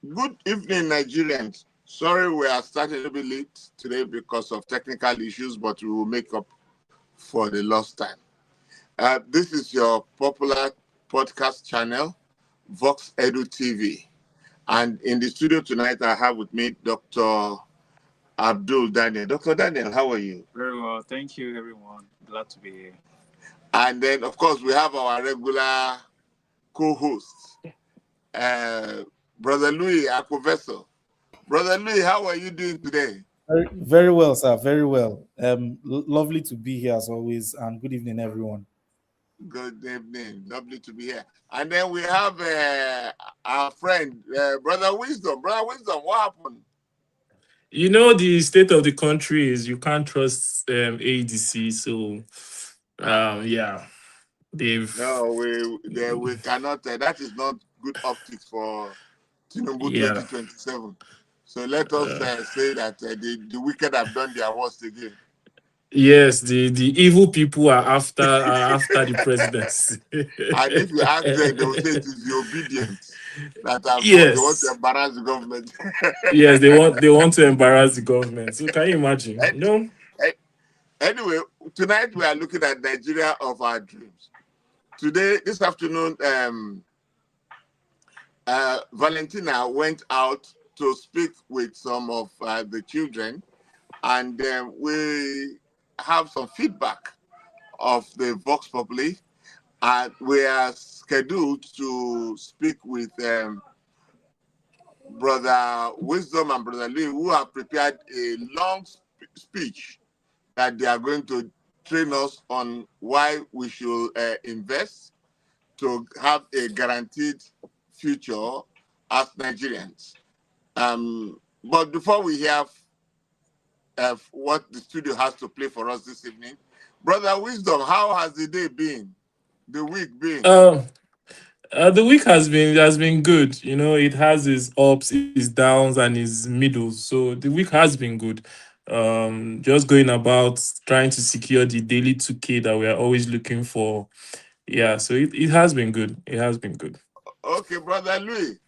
Good evening, Nigerians. Sorry we are starting a little bit late today because of technical issues, but we will make up for the lost time. This is your popular podcast channel, Vox Edu TV. And in the studio tonight, I have with me Dr. Abdul Daniel. Dr. Daniel, how are you? Very well. Thank you, everyone. Glad to be here. And then, of course, we have our regular co-host, uh, Brother Louis Akoveso. Brother Louis, how are you doing today? Very well, sir. Very well. Lovely to be here as always, and good evening, everyone. Good evening. Lovely to be here. And then we have our friend, Brother Wisdom. Brother Wisdom, what happened? The state of the country is you can't trust ADC. So, yeah, they've No, we cannot. That is not good optics for Tinubu yeah. 2027. So let us say that the wicked have done their worst again. Yes, the evil people are after the presidency. And if you ask them, they will say it is the obedience that they want to Yes, embarrass the government. yes, they want to embarrass the government. So can you imagine? And, anyway, tonight we are looking at Nigeria of our dreams. Today, this afternoon, Valentina went out to speak with some of the children, and we have some feedback of the Vox Populi. And we are scheduled to speak with Brother Wisdom and Brother Lee, who have prepared a long speech that they are going to train us on why we should invest to have a guaranteed future as Nigerians. But before we hear what the studio has to play for us this evening, Brother Wisdom, how has the day been? The week been? the week has been good. It has its ups, its downs, and its middles. So the week has been good. Just going about trying to secure the daily 2K that we are always looking for. Yeah, so it has been good. It has been good. Okay, Brother Louis,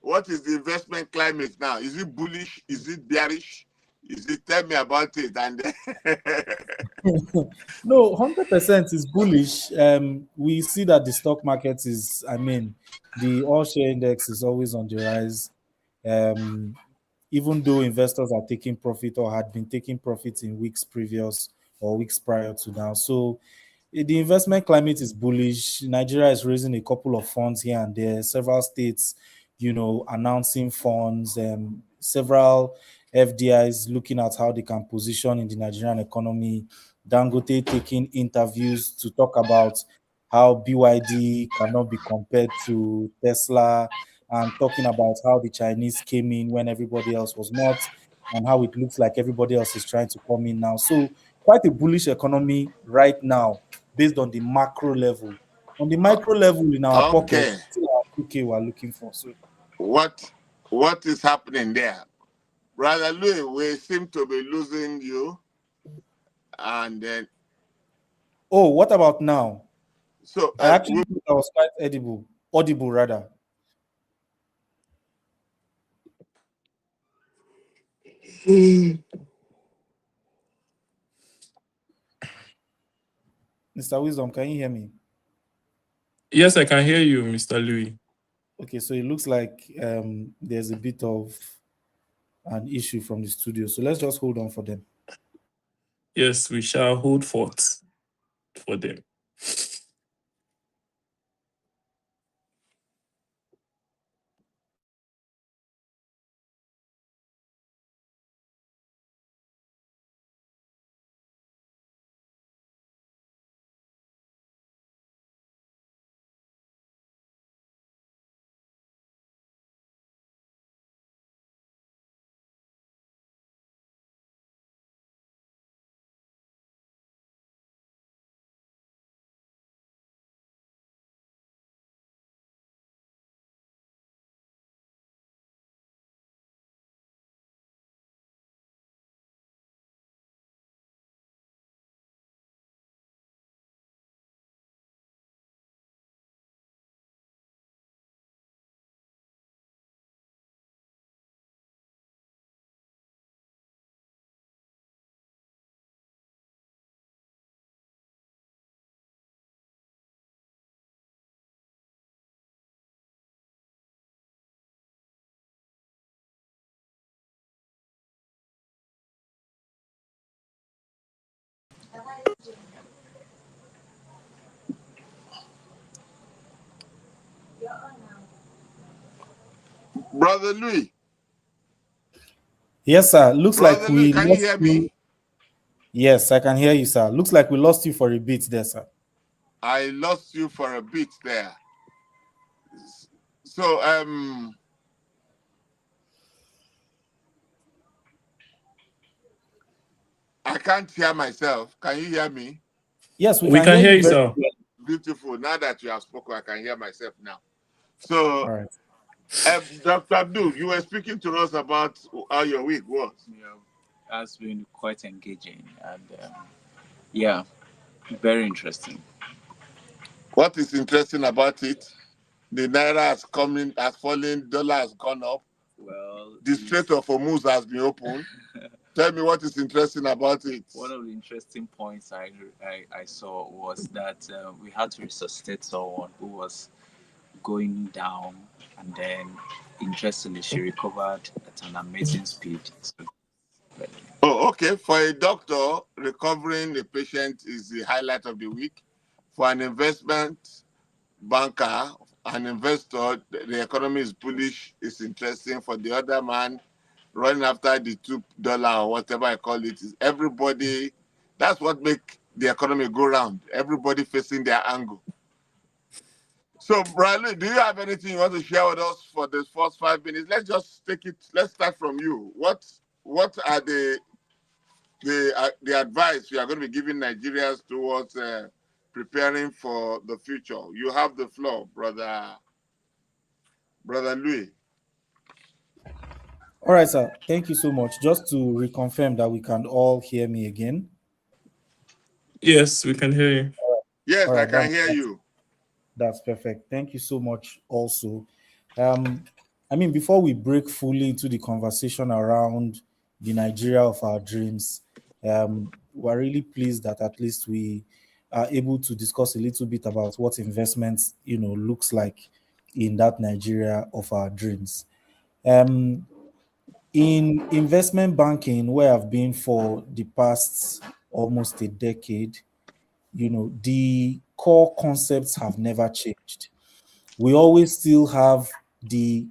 what is the investment climate now? Is it bullish? Is it bearish? Is it, tell me about it? And No, 100% is bullish. We see that the stock market is, the all share index is always on the rise. Um, Even though investors are taking profit or had been taking profit in weeks previous or weeks prior to now. So the investment climate is bullish. Nigeria is raising a couple of funds here and there. Several states, announcing funds. Several FDIs looking at how they can position in the Nigerian economy. Dangote taking interviews to talk about how BYD cannot be compared to Tesla, and talking about how the Chinese came in when everybody else was not, and how it looks like everybody else is trying to come in now. So quite a bullish economy right now based on the macro level. On the micro level in our pocket, okay, still our 2K we're looking for. So what what is happening there? Brother Louis, we seem to be losing you. And then, oh, what about now? so I actually thought I was quite audible rather. Mr. Wisdom, can you hear me? Yes, I can hear you, Mr. Louis. Okay, so it looks like there's a bit of an issue from the studio. So let's just hold on for them. Yes, we shall hold forth for them. Brother Louis. Yes, sir. Looks like Brother Louis, we can you lost hear you. me? Yes, I can hear you, sir. Looks like we lost you for a bit there, sir. I lost you for a bit there. So I can't hear myself. Can you hear me? Yes, we We can can hear hear you you, very sir. well. Beautiful. Now that you have spoken, I can hear myself now. So, All right. Dr. Abdul, you were speaking to us about how your week was. Yeah, has been quite engaging and yeah, very interesting. What is interesting about it? The naira has fallen, dollar has gone up. Well, The Strait of Hormuz has been opened. Tell me what is interesting about it. one of the interesting points I saw was that we had to resuscitate someone who was going down, and then interestingly, she recovered at an amazing speed. So, Oh, okay. For a doctor, recovering a patient is the highlight of the week. For an investment banker, an investor, the economy is bullish, it's interesting. For the other man, running after the $2 or whatever I call it, is everybody. That's what make the economy go round. Everybody facing their angle. So, Bradley, do you have anything you want to share with us for the first 5 minutes? Let's just take it. Let's start from you. What are the advice you are going to be giving Nigerians towards preparing for the future? You have the floor, brother Louis. All right, sir. Thank you so much. Just to reconfirm that we can all hear me again. Yes, we can hear you. Yes, All I right, can hear you. that's perfect. Thank you so much. Also, um, I mean, before we break fully into the conversation around the Nigeria of our dreams, we're really pleased that at least we are able to discuss a little bit about what investments, looks like in that Nigeria of our dreams. Um, in investment banking, where I've been for the past almost a decade, the core concepts have never changed. We always still have the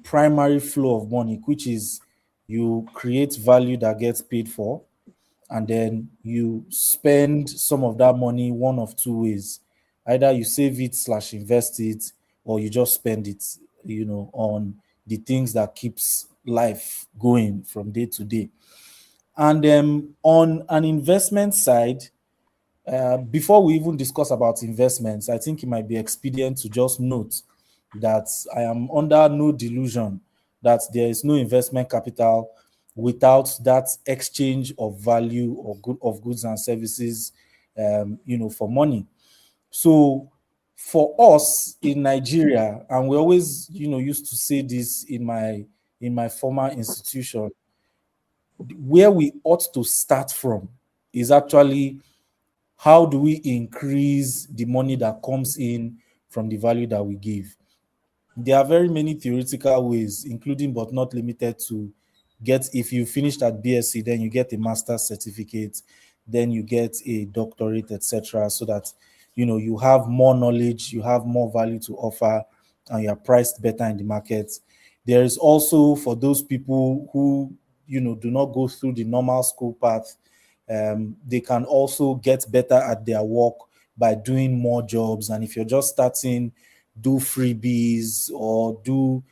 primary flow of money, which is you create value that gets paid for, and then you spend some of that money one of two ways. Either you save it slash invest it, or you just spend it, on the things that keeps life going from day to day. And on an investment side, before we even discuss about investments, I think it might be expedient to just note that I am under no delusion that there is no investment capital without that exchange of value or of goods and services, for money. So for us in Nigeria, and we always, used to say this in my former institution, where we ought to start from is actually how do we increase the money that comes in from the value that we give. There are very many theoretical ways, including but not limited to get, if you finished at BSc, then you get a master's certificate, then you get a doctorate, etc. So that you have more knowledge, you have more value to offer, and you are priced better in the market. There is also for those people who do not go through the normal school path, they can also get better at their work by doing more jobs. And if you're just starting, do freebies or do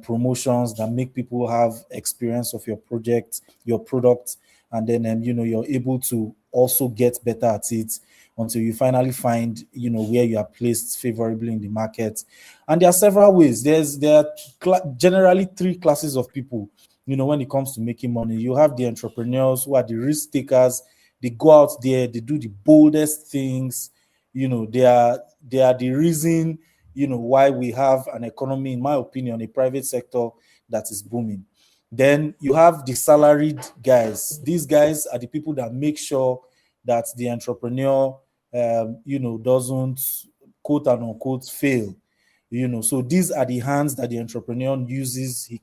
promotions that make people have experience of your project, your product, and then you're able to also get better at it until you finally find where you are placed favorably in the market. And there are several ways. There are generally three classes of people. When it comes to making money, you have the entrepreneurs who are the risk takers. They go out there, they do the boldest things. They are the reason why we have an economy, in my opinion, a private sector that is booming. Then you have the salaried guys. These guys are the people that make sure that the entrepreneur doesn't quote and unquote fail. So these are the hands that the entrepreneur uses. He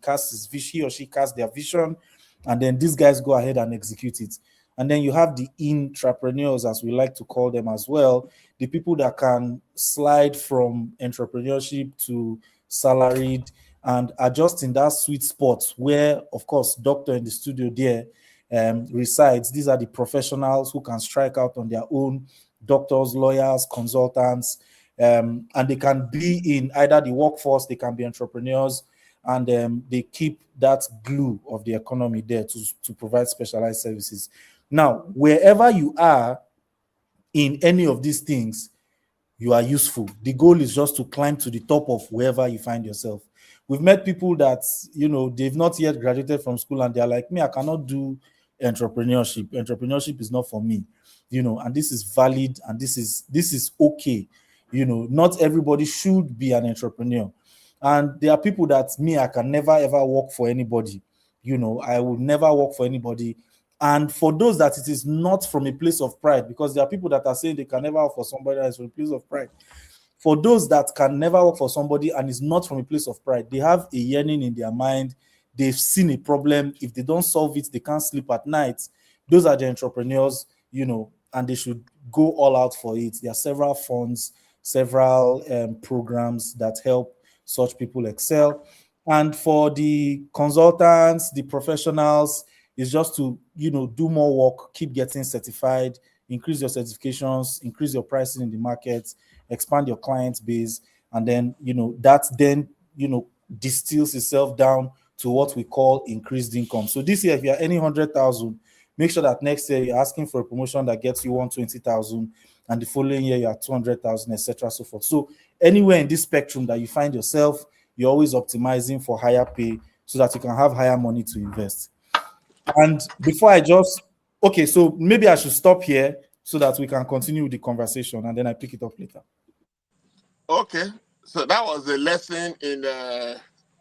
or she casts their vision, and then these guys go ahead and execute it. And then you have the intrapreneurs, as we like to call them as well, the people that can slide from entrepreneurship to salaried and adjust in that sweet spot where, of course, doctor in the studio there resides. These are the professionals who can strike out on their own, doctors, lawyers, consultants, and they can be in either the workforce, they can be entrepreneurs, and they keep that glue of the economy there to provide specialized services. Now, wherever you are in any of these things, you are useful. The goal is just to climb to the top of wherever you find yourself. We've met people that, they've not yet graduated from school and they're like, me, I cannot do entrepreneurship. Entrepreneurship is not for me, and this is valid and this is okay. Not everybody should be an entrepreneur. And there are people that me, I can never ever work for anybody. I will never work for anybody. And for those that it is not from a place of pride, because there are people that are saying they can never work for somebody else from a place of pride. For those that can never work for somebody and is not from a place of pride, they have a yearning in their mind. They've seen a problem. If they don't solve it, they can't sleep at night. Those are the entrepreneurs, and they should go all out for it. There are several funds, several programs that help such people excel. And for the consultants, the professionals, is just to do more work, keep getting certified, increase your certifications, increase your pricing in the market, expand your client base, and then that then distills itself down to what we call increased income. So this year, if you're earning 100,000, make sure that next year you're asking for a promotion that gets you 120,000, and the following year you're at 200,000, etc. So forth. So anywhere in this spectrum that you find yourself, you're always optimizing for higher pay so that you can have higher money to invest. And before I just, okay, so maybe I should stop here so that we can continue with the conversation and then I pick it up later. Okay, so that was a lesson in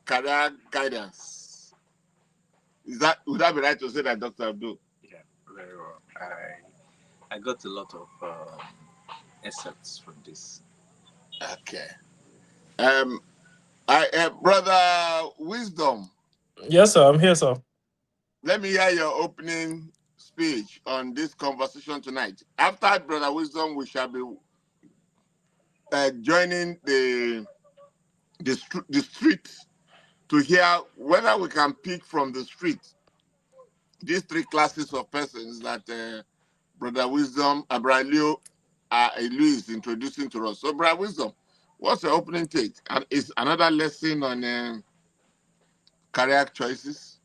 career guidance. Would that be right to say that, Dr. Abdul? Yeah, very well. I got a lot of excerpts from this. Okay. Brother Wisdom. Yes, sir. I'm here, sir. Let me hear your opening speech on this conversation tonight. After Brother Wisdom, we shall be joining the street to hear whether we can pick from the street these three classes of persons that Brother Wisdom, Abraham is introducing to us. So, Brother Wisdom, what's your opening take? And it's another lesson on career choices.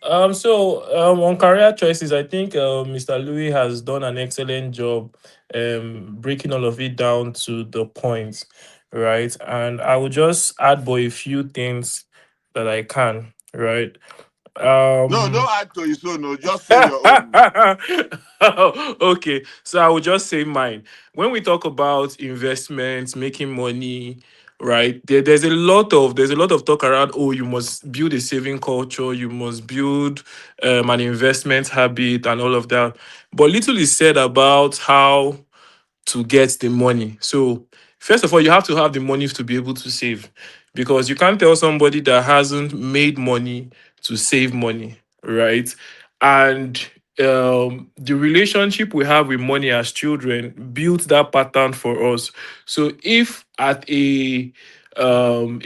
On career choices, I think Mr. Louis has done an excellent job breaking all of it down to the points, right? And I will just add by a few things that I can, right? No, don't add to his own. No, just say your own. Okay, so I will just say mine. When we talk about investments, making money, right? There's a lot of talk around. Oh, you must build a saving culture. You must build an investment habit and all of that. But little is said about how to get the money. So, first of all, you have to have the money to be able to save, because you can't tell somebody that hasn't made money to save money, right? And the relationship we have with money as children built that pattern for us. So if at a young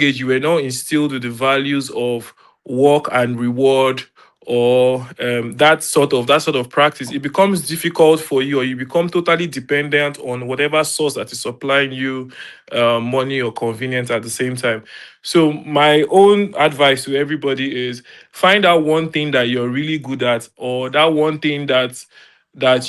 age you were not instilled with the values of work and reward, or that sort of practice, it becomes difficult for you, or you become totally dependent on whatever source that is supplying you money or convenience at the same time. So my own advice to everybody is find out one thing that you're really good at, or that one thing that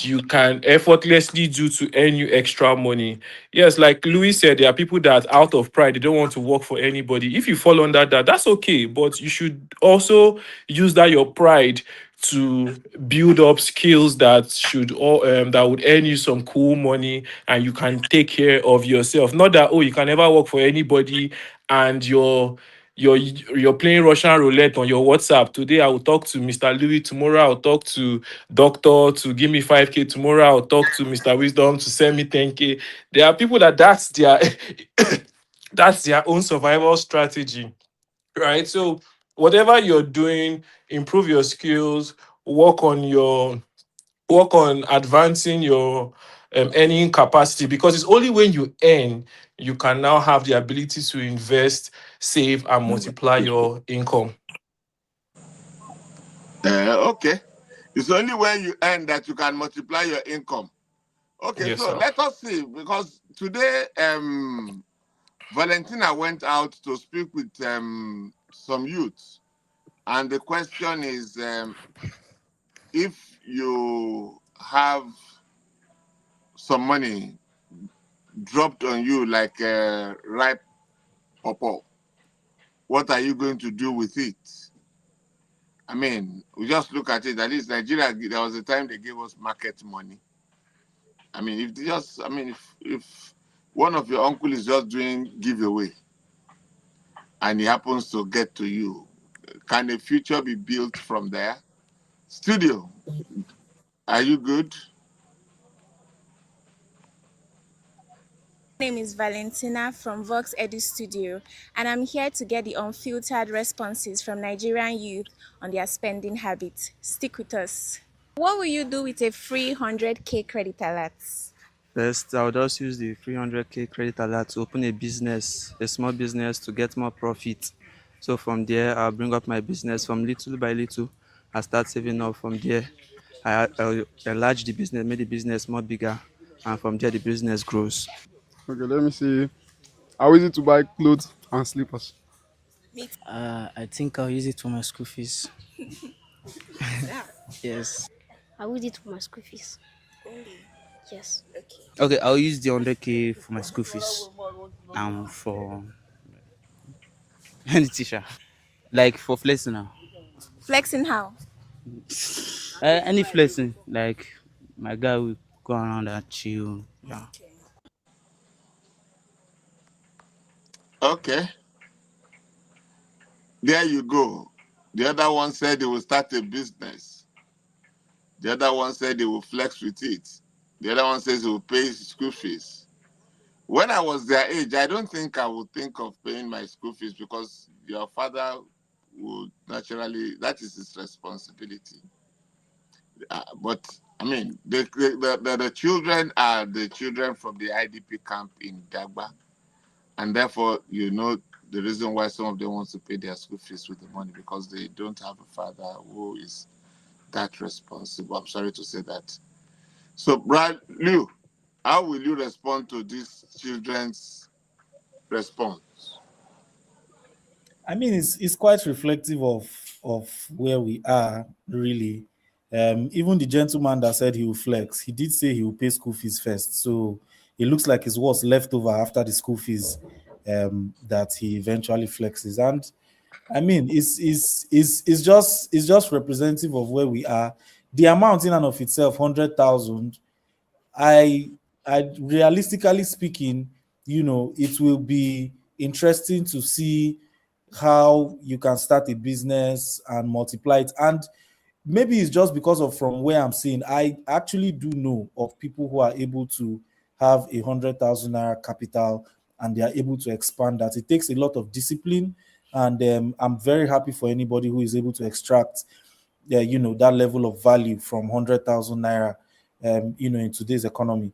you can effortlessly do to earn you extra money. Yes, like Louis said, there are people that out of pride, they don't want to work for anybody. If you fall under that, that's okay. But you should also use that your pride to build up skills that would earn you some cool money, and you can take care of yourself. Not that, oh, you can never work for anybody and you're playing Russian roulette on your WhatsApp. Today I will talk to Mr. Louis, tomorrow I'll talk to Doctor to give me 5K, tomorrow I'll talk to Mr. Wisdom to send me 10K. There are people that's their that's their own survival strategy, right? So whatever you're doing, improve your skills, work on your work on advancing your earning capacity, because it's only when you earn you can now have the ability to invest, save, and multiply your income. Okay. It's only when you earn that you can multiply your income. Okay, Yes, so sir. let us see, because today Valentina went out to speak with some youths, and the question is, if you have some money dropped on you like a ripe pawpaw, what are you going to do with it? I mean, we just look at it. At least Nigeria, there was a time they gave us market money. I mean, if they just, I mean, if one of your uncle is just doing giveaway and he happens to get to you, can a future be built from there? Studio, are you good? My name is Valentina from Vox Edu Studio, and I'm here to get the unfiltered responses from Nigerian youth on their spending habits. Stick with us. What will you do with a free 100k credit alert? First, I'll just use the 300k credit alert to open a business, a small business to get more profit. So from there, I'll bring up my business from little by little. I start saving up from there. I'll enlarge the business, make the business more bigger, and from there the business grows. Okay, let me see. How is it to buy clothes and slippers? I think I'll use it for my school fees. Yes. I will use it for my school fees. Yes. Okay, I'll use the 100k for my school fees. For any teacher. Like for flexing now. Flexing how? Any flexing. Like my guy will go around and chill. Yeah. Okay, there you go. The other one said he will start a business. The other one said he will flex with it. The other one says he will pay his school fees. When I was their age, I don't think I would think of paying my school fees, because your father would naturally, that is his responsibility. But I mean, the children are the children from the IDP camp in Dagba, and therefore, the reason why some of them want to pay their school fees with the money, because they don't have a father who is that responsible. I'm sorry to say that. So, Brad Liu, how will you respond to these children's response? I mean, it's quite reflective of where we are really. Even the gentleman that said he will flex, he did say he will pay school fees first. So it looks like it's what's left over after the school fees that he eventually flexes. And I mean, it's just representative of where we are. The amount in and of itself, 100,000. I realistically speaking, it will be interesting to see how you can start a business and multiply it. And maybe it's just because of from where I'm seeing, I actually do know of people who are able to have 100,000 naira capital and they are able to expand that. It takes a lot of discipline, and I'm very happy for anybody who is able to extract, that level of value from 100,000 naira, in today's economy.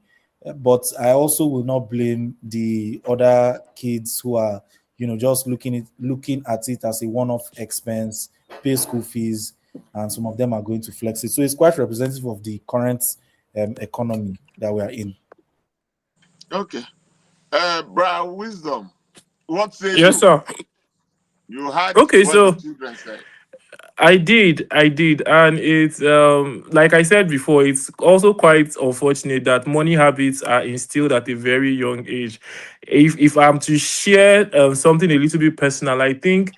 But I also will not blame the other kids who are, just looking at it as a one-off expense, pay school fees, and some of them are going to flex it. So it's quite representative of the current economy that we are in. Okay. Brad Wisdom, what say Yes, you? sir. You heard Okay, what the so children said. I did, and it's like I said before, it's also quite unfortunate that money habits are instilled at a very young age. If I'm to share something a little bit personal, I think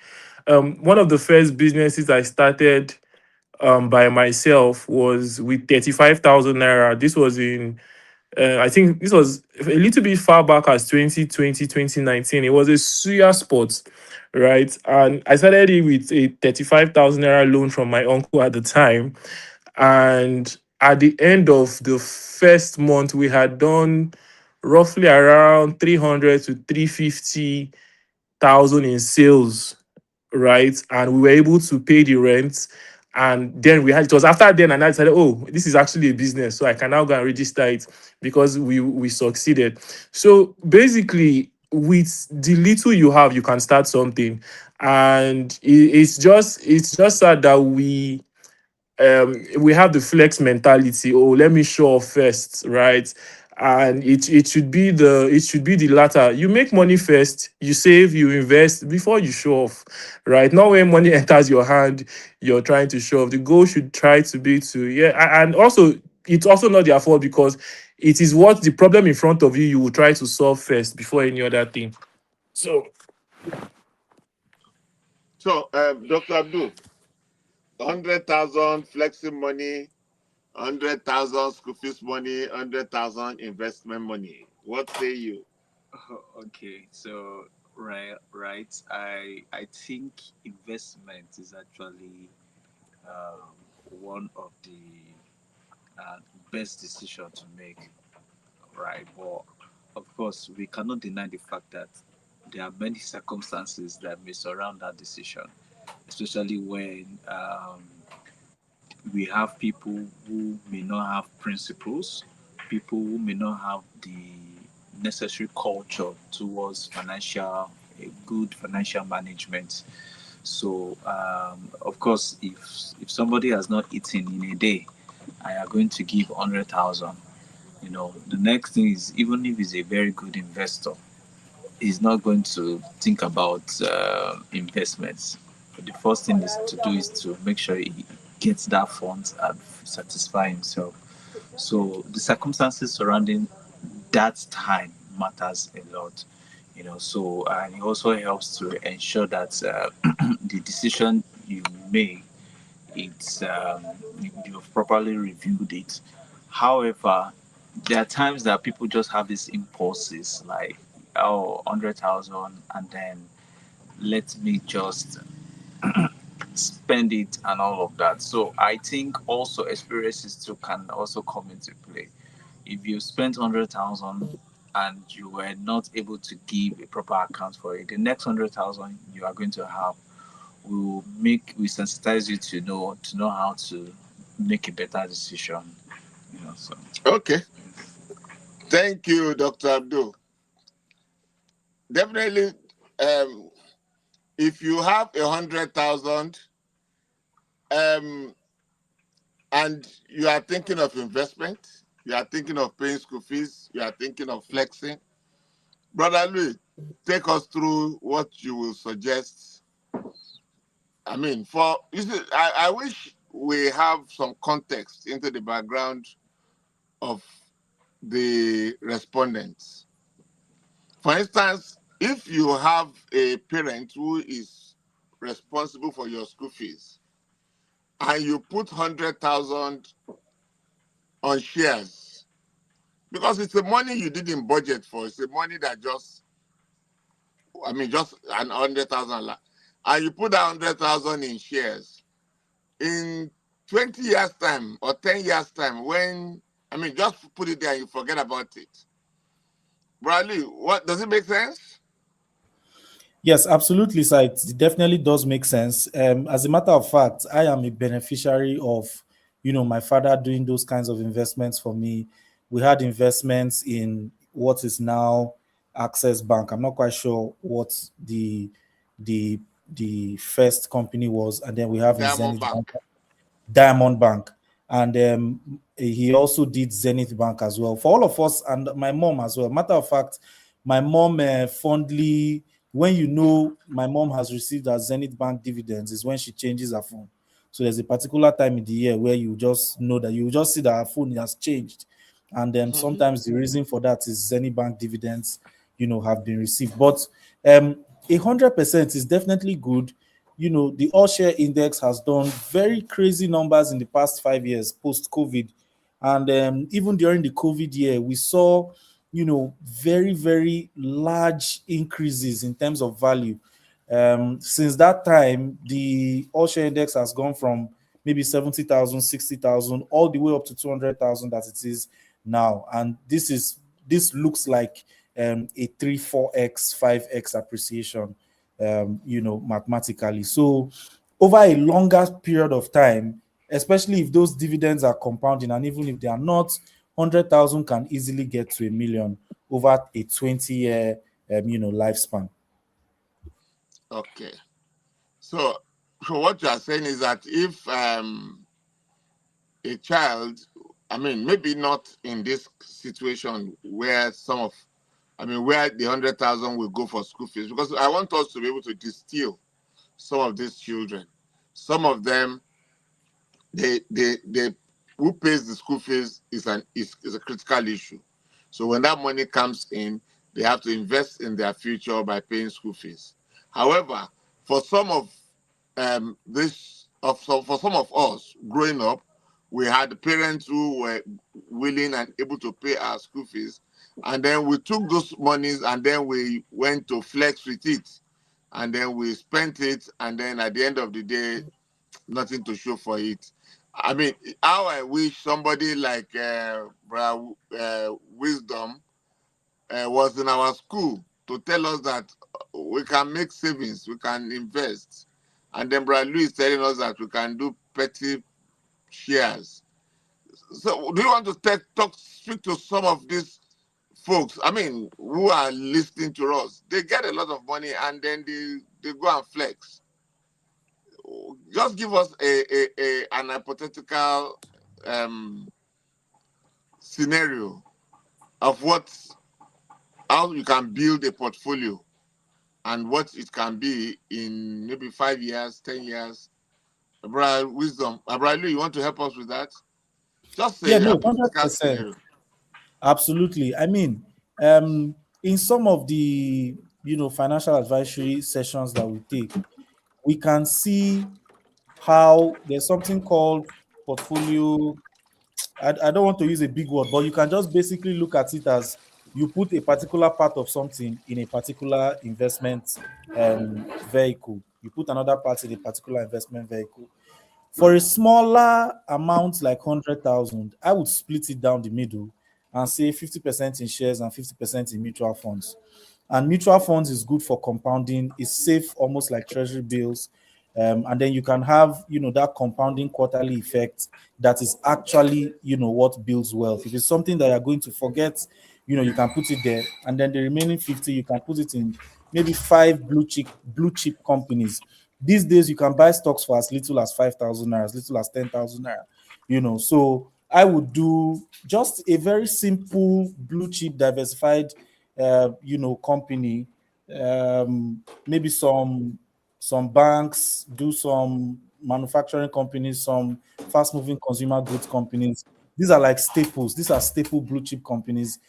one of the first businesses I started by myself was with 35,000 naira. This was in I think this was a little bit far back as 2020, 2019. It was a Suya Sports, right? And I started it with a 35,000 naira loan from my uncle at the time. And at the end of the first month, we had done roughly around 300 to 350,000 in sales, right? And we were able to pay the rent And then it was after then, and I decided, oh, this is actually a business, so I can now go and register it because we succeeded. So basically, with the little you have, you can start something, and it's just sad that we have the flex mentality. Oh, let me show off first, right? And it should be the latter. You make money first, you save, you invest before you show off, right? Not when money enters your hand, you're trying to show off. The goal should try to be to, yeah, and also it's also not their fault because it is what the problem in front of you you will try to solve first before any other thing. So So, Dr. Abdul, 100,000 flexing money, 100,000 school fees money, 100,000 investment money. What say you? Okay, so right. I think investment is actually one of the uh, best decision to make, right? But of course, we cannot deny the fact that there are many circumstances that may surround that decision, especially when we have people who may not have principles, people who may not have the necessary culture towards a good financial management. So, of course, if somebody has not eaten in a day, I are going to give 100,000. The next thing is, even if he's a very good investor, he's not going to think about investments. The first thing is to do is to make sure he gets that fund and satisfy himself. So the circumstances surrounding that time matters a lot. So and it also helps to ensure that the decision you make, it's you've properly reviewed it. However, there are times that people just have these impulses like, oh, 100,000, and then let me just spend it and all of that. So I think also experiences too can also come into play. If you spent 100,000 and you were not able to give a proper account for it, the next 100,000 you are going to have will sensitize you to know how to make a better decision. So Okay. Thank you, Dr. Abdul. Definitely, um, if you have 100,000 and you are thinking of investment, you are thinking of paying school fees, you are thinking of flexing, Brother Louis, take us through what you will suggest. I mean, you see, I wish we have some context into the background of the respondents. For instance, if you have a parent who is responsible for your school fees and you put 100,000 on shares, because it's the money you didn't budget for, it's the money that just an 100,000, and you put that 100,000 in shares in 20 years' time or 10 years' time, just put it there and you forget about it. Bradley, what does it make sense? Yes, absolutely, sir. It definitely does make sense. As a matter of fact, I am a beneficiary of, my father doing those kinds of investments for me. We had investments in what is now Access Bank. I'm not quite sure what the the first company was, and then we have in Diamond Zenith Bank. Bank, Diamond Bank, and he also did Zenith Bank as well. For all of us and my mom as well. Matter of fact, my mom fondly, when my mom has received her Zenith Bank dividends, is when she changes her phone. So there's a particular time in the year where you just know that you just see that her phone has changed, and then sometimes the reason for that is Zenith Bank dividends, have been received. But 100% is definitely good. The all share index has done very crazy numbers in the past 5 years post COVID. And even during the COVID year, we saw, very, very large increases in terms of value. Since that time, the all share index has gone from maybe 70,000, 60,000, all the way up to 200,000 that it is now. And this looks like a 3, 4x, 5x appreciation, mathematically. So over a longer period of time, especially if those dividends are compounding, and even if they are not, 100,000 can easily get to 1 million over a 20-year, lifespan. Okay. So, what you are saying is that if a child, I mean, maybe not in this situation where where the 100,000 will go for school fees, because I want us to be able to distill some of these children. Some of them, they who pays the school fees is a critical issue. So when that money comes in, they have to invest in their future by paying school fees. However, for some of for some of us growing up, we had parents who were willing and able to pay our school fees, and then we took those monies and then we went to flex with it, and then we spent it, and then at the end of the day, nothing to show for it. I mean, how I wish somebody like Wisdom was in our school to tell us that we can make savings, we can invest. And then Brother Louis is telling us that we can do petty shares. So do you want to speak to some of these folks, I mean, who are listening to us? They get a lot of money and then they go and flex. Just give us an hypothetical scenario of how you can build a portfolio and what it can be in maybe 5 years, 10 years. Brother Wisdom, Brother Lou, you want to help us with that? Just Yeah, a no, hypothetical 100%. scenario. Absolutely. I mean, in some of the financial advisory sessions that we take, we can see how there's something called portfolio. I don't want to use a big word, but you can just basically look at it as you put a particular part of something in a particular investment vehicle. You put another part in a particular investment vehicle. For a smaller amount like 100,000, I would split it down the middle and say 50% in shares and 50% in mutual funds. And mutual funds is good for compounding, it's safe, almost like treasury bills. And then you can have, that compounding quarterly effect that is actually, what builds wealth. If it's something that you're going to forget, you can put it there. And then the remaining 50, you can put it in maybe five blue chip companies. These days, you can buy stocks for as little as 5,000 naira, as little as 10,000 naira. So I would do just a very simple blue chip diversified, company. Maybe some banks, do some manufacturing companies, some fast moving consumer goods companies. These are like staples. These are staple blue chip companies.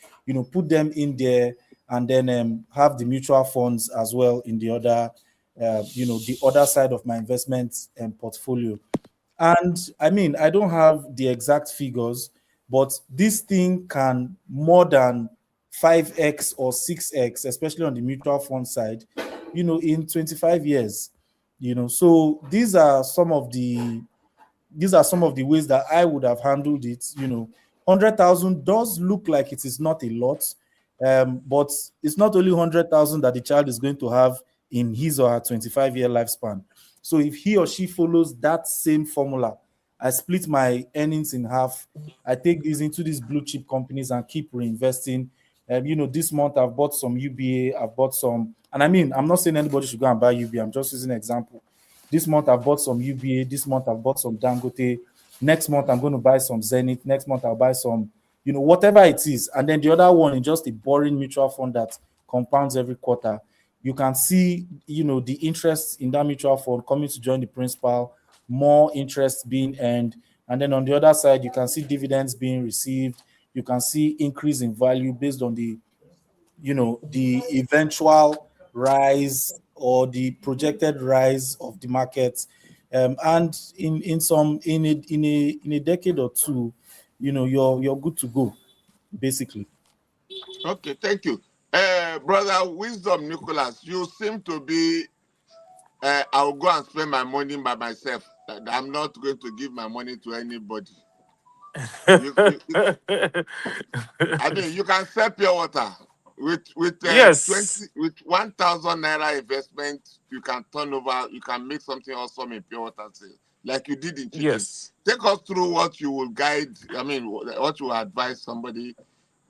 Put them in there, and then have the mutual funds as well in the other, the other side of my investment portfolio. And I mean, I don't have the exact figures, but this thing can more than 5x or 6x, especially on the mutual fund side, in 25 years. So these are some of the ways that I would have handled it. 100,000 does look like it is not a lot, but it's not only 100,000 that the child is going to have in his or her 25-year lifespan. So if he or she follows that same formula, I split my earnings in half. I take these into these blue chip companies and keep reinvesting. This month I've bought some UBA, I've bought some, and I mean, I'm not saying anybody should go and buy UBA. I'm just using an example. This month I've bought some UBA. This month I've bought some Dangote. Next month I'm going to buy some Zenith. Next month I'll buy some, whatever it is. And then the other one is just a boring mutual fund that compounds every quarter. You can see, the interest in that mutual fund coming to join the principal, more interest being earned. And then on the other side, you can see dividends being received. You can see increase in value based on the eventual rise or the projected rise of the market. And in a decade or two, you're good to go, basically. Okay, thank you. Brother Wisdom Nicholas, you seem to be, I'll go and spend my money by myself. I'm not going to give my money to anybody. You, you, you- I mean, you can sell pure water with Yes, 1,000 naira investment, you can turn over, you can make something awesome in pure water sales, like you did in chicken. yes. Take us through what you will guide. I mean, what you will advise somebody.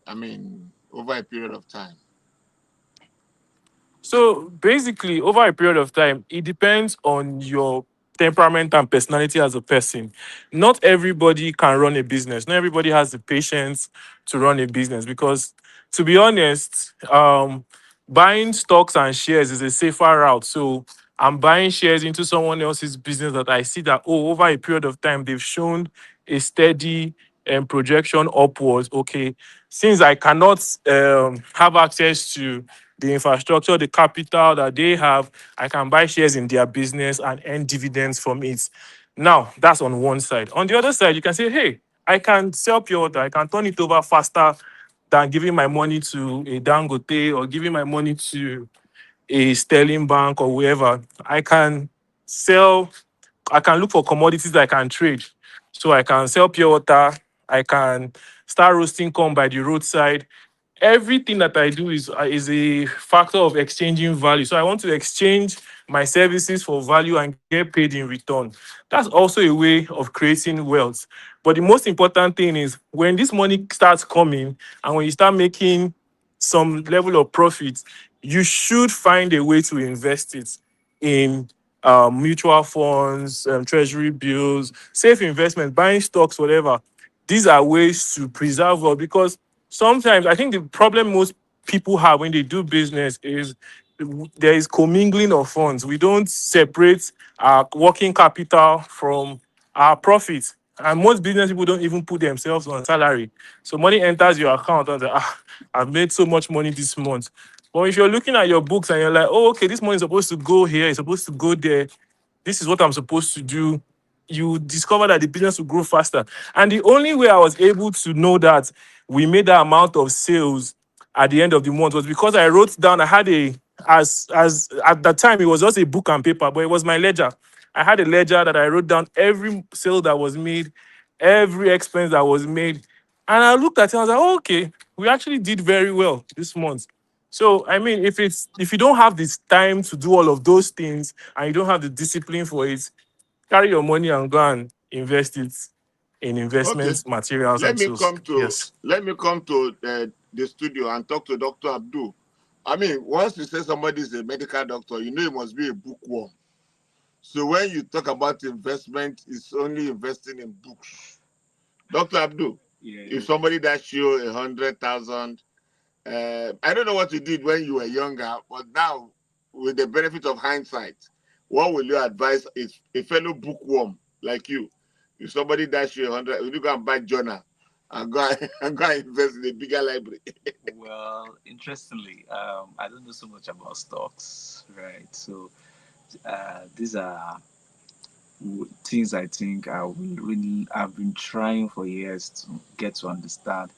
I mean, over a period of time. So basically, over a period of time, it depends on your temperament and personality as a person. Not everybody can run a business. Not everybody has the patience to run a business because, to be honest, buying stocks and shares is a safer route. So I'm buying shares into someone else's business that I see that, oh, over a period of time, they've shown a steady projection upwards. Okay, since I cannot have access to the infrastructure, the capital that they have, I can buy shares in their business and earn dividends from it. Now, that's on one side. On the other side, you can say, hey, I can sell pure water, I can turn it over faster than giving my money to a Dangote or giving my money to a Sterling Bank or whoever. Sell, I can look for commodities that I can trade. So I can sell pure water, I can start roasting corn by the roadside. Everything that I do is a factor of exchanging value. So I want to exchange my services for value and get paid in return. That's also a way of creating wealth. But the most important thing is when this money starts coming and when you start making some level of profit, you should find a way to invest it in mutual funds, treasury bills, safe investment, buying stocks, whatever. These are ways to preserve wealth because sometimes I think the problem most people have when they do business is there is commingling of funds. We don't separate our working capital from our profits. And most business people don't even put themselves on salary. So money enters your account and I've made so much money this month. But if you're looking at your books and you're like, oh, okay, this money is supposed to go here, it's supposed to go there, this is what I'm supposed to do, you discover that the business will grow faster. And the only way I was able to know that we made that amount of sales at the end of the month was because I wrote down, I had as at that time, it was just a book and paper, but it was my ledger. I had a ledger that I wrote down every sale that was made, every expense that was made. And I looked at it, I was like, oh, okay, we actually did very well this month. So I mean, if you don't have this time to do all of those things and you don't have the discipline for it, carry your money and go and invest it in Okay. investment materials Let and me tools. come to Yes. the studio and talk to Dr. Abdul. I mean, once you say somebody is a medical doctor, you know he must be a bookworm. So when you talk about investment, it's only investing in books. Dr. Abdul, if somebody that you 100,000, I don't know what you did when you were younger, but now with the benefit of hindsight, what will you advise is a fellow bookworm like you? If somebody dash you 100, will you go and buy journal and go and go and invest in a bigger library? Well, interestingly, I don't know so much about stocks, right? So these are things I think I will really I've been trying for years to get to understand.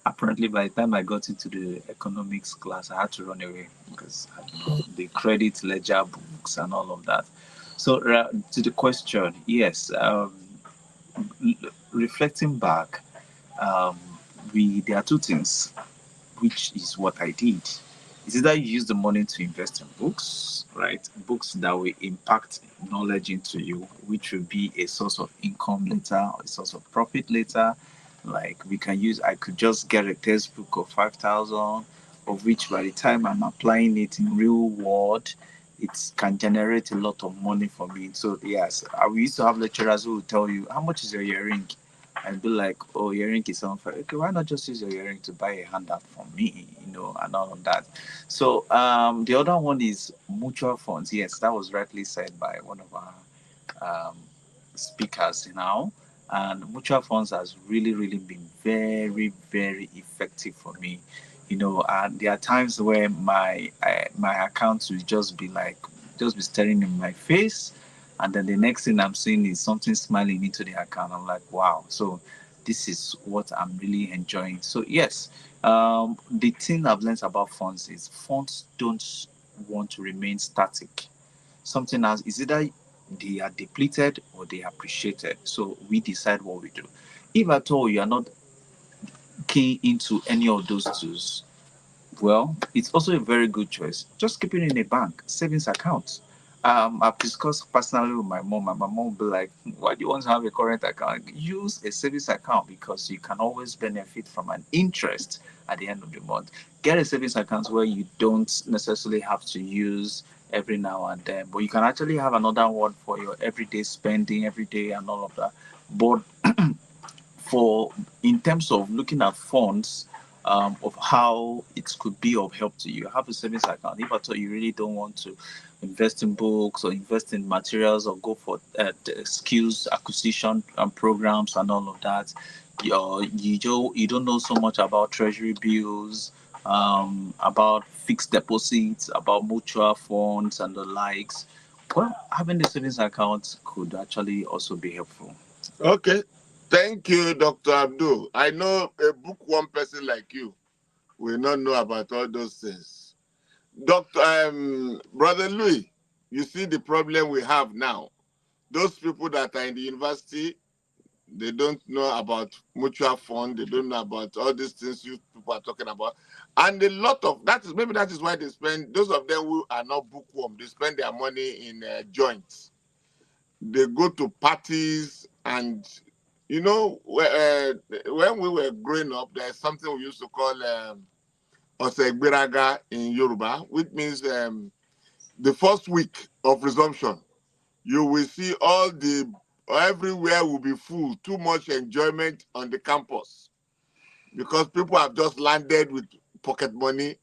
Apparently, by the time I got into the economics class, I had to run away because I don't know the credit ledger books and all of that. So to the question, yes, reflecting back, um, we there are two things, which is what I did. Is either you use the money to invest in books, right? Books that will impact knowledge into you, which will be a source of income later, or a source of profit later. Like I could just get a textbook of 5,000, of which by the time I'm applying it in real world, it can generate a lot of money for me. So yes, we used to have lecturers who would tell you, how much is your earring? And be like, oh, earring is on fire. Okay, why not just use your earring to buy a handout from me, and all of that. So the other one is mutual funds. Yes, that was rightly said by one of our um, speakers now. And mutual funds has really, really been very, very effective for me. And there are times where my accounts will just be staring in my face, and then the next thing I'm seeing is something smiling into the account. I'm like, wow. So this is what I'm really enjoying. So yes, the thing I've learned about funds is funds don't want to remain static. Something else is either they are depleted or they are appreciated. So we decide what we do. If at all you are not key into any of those tools, Well, it's also a very good choice. Just keep it in a bank, savings account. I've discussed personally with my mom, and my mom will be like, "Why do you want to have a current account? Use a savings account because you can always benefit from an interest at the end of the month. Get a savings account where you don't necessarily have to use every now and then, but you can actually have another one for your everyday spending, every day, and all of that. But for in terms of looking at funds, of how it could be of help to you, have a savings account. If at all you really don't want to invest in books or invest in materials or go for the skills acquisition and programs and all of that, you don't know so much about treasury bills, about fixed deposits, about mutual funds and the likes. Well, having a savings account could actually also be helpful. Okay. Thank you, Dr. Abdul. I know a bookworm person like you will not know about all those things. Dr. Brother Louis, you see the problem we have now. Those people that are in the university, they don't know about mutual fund. They don't know about all these things you people are talking about. And a lot of that is maybe that is why they spend, those of them who are not bookworm, they spend their money in joints. They go to parties and, when we were growing up, there's something we used to call Osegbiraga in Yoruba, which means the first week of resumption. You will see everywhere will be full, too much enjoyment on the campus because people have just landed with pocket money,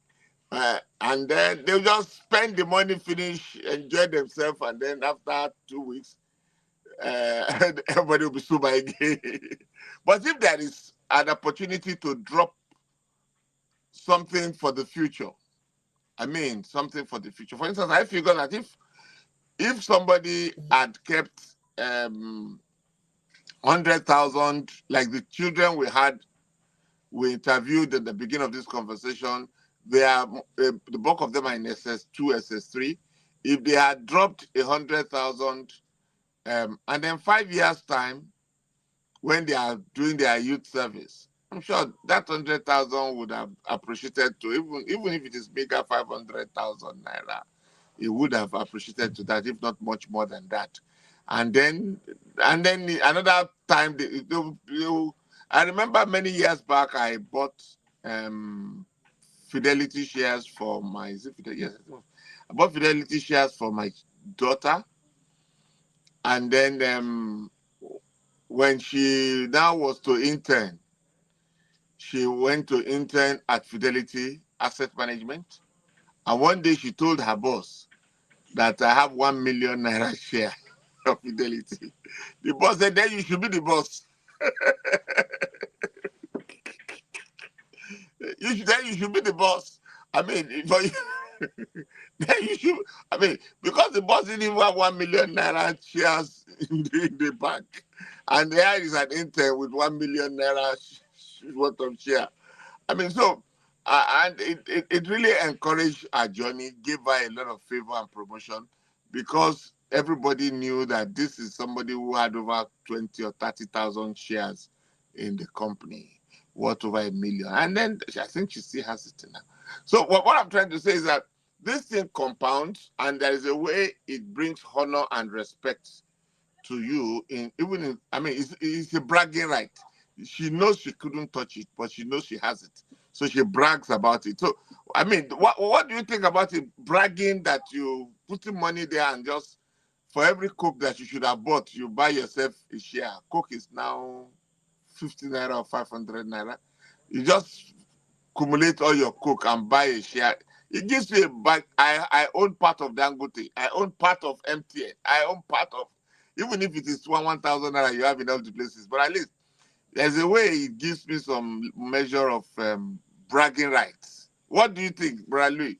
and then they'll just spend the money, finish, enjoy themselves, and then after 2 weeks, everybody will be sober again. But if there is an opportunity to drop something for the future, something for the future. For instance, I figure that if somebody had kept 100,000, like the children we interviewed at the beginning of this conversation, the bulk of them are in SS2, SS3. If they had dropped 100,000, and then 5 years time, when they are doing their youth service, I'm sure that 100,000 would have appreciated to even if it is bigger, 500,000 naira, it would have appreciated to that, if not much more than that. And then another time, I remember many years back, I bought Fidelity shares for my, is it Fidelity? Yes, I bought Fidelity shares for my daughter. And then when she now was to intern, she went to intern at Fidelity Asset Management. And one day she told her boss that I have 1 million naira share of Fidelity. The boss said, then you should be the boss. Then you should be the boss. I mean, for you, then you should. I mean, because the boss didn't even have 1 million naira shares in the bank, and there is an intern with 1 million naira worth of share. I mean, so and it really encouraged our journey, gave her a lot of favor and promotion, because everybody knew that this is somebody who had over 20 or 30,000 shares in the company, worth over 1 million. And then I think she still has it now. So what I'm trying to say is that this thing compounds, and there is a way it brings honor and respect to you. It's a bragging right. She knows she couldn't touch it, but she knows she has it, so she brags about it. So what do you think about it, bragging that you putting money there, and just for every Coke that you should have bought, you buy yourself a share? Coke is now 50 naira or 500 naira. You just accumulate all your Coke and buy a share. It gives you a back. I own part of Dangote. I own part of MTN. I own part of, even if it is 1,000 naira, you have in all the places. But at least there's a way it gives me some measure of bragging rights. What do you think, Bradley?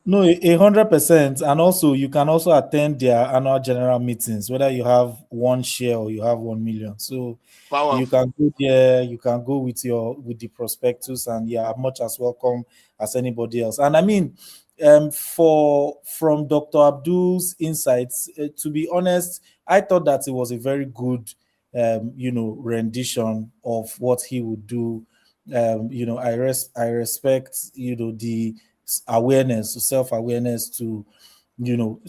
No, 100%. And also, you can also attend their annual general meetings, whether you have one share or you have 1 million. So you Powerful. can go there, you can go with the prospectus, and you are much as welcome as anybody else. And I mean, from Dr. Abdul's insights, to be honest, I thought that it was a very good rendition of what he would do I respect, the awareness, self-awareness to,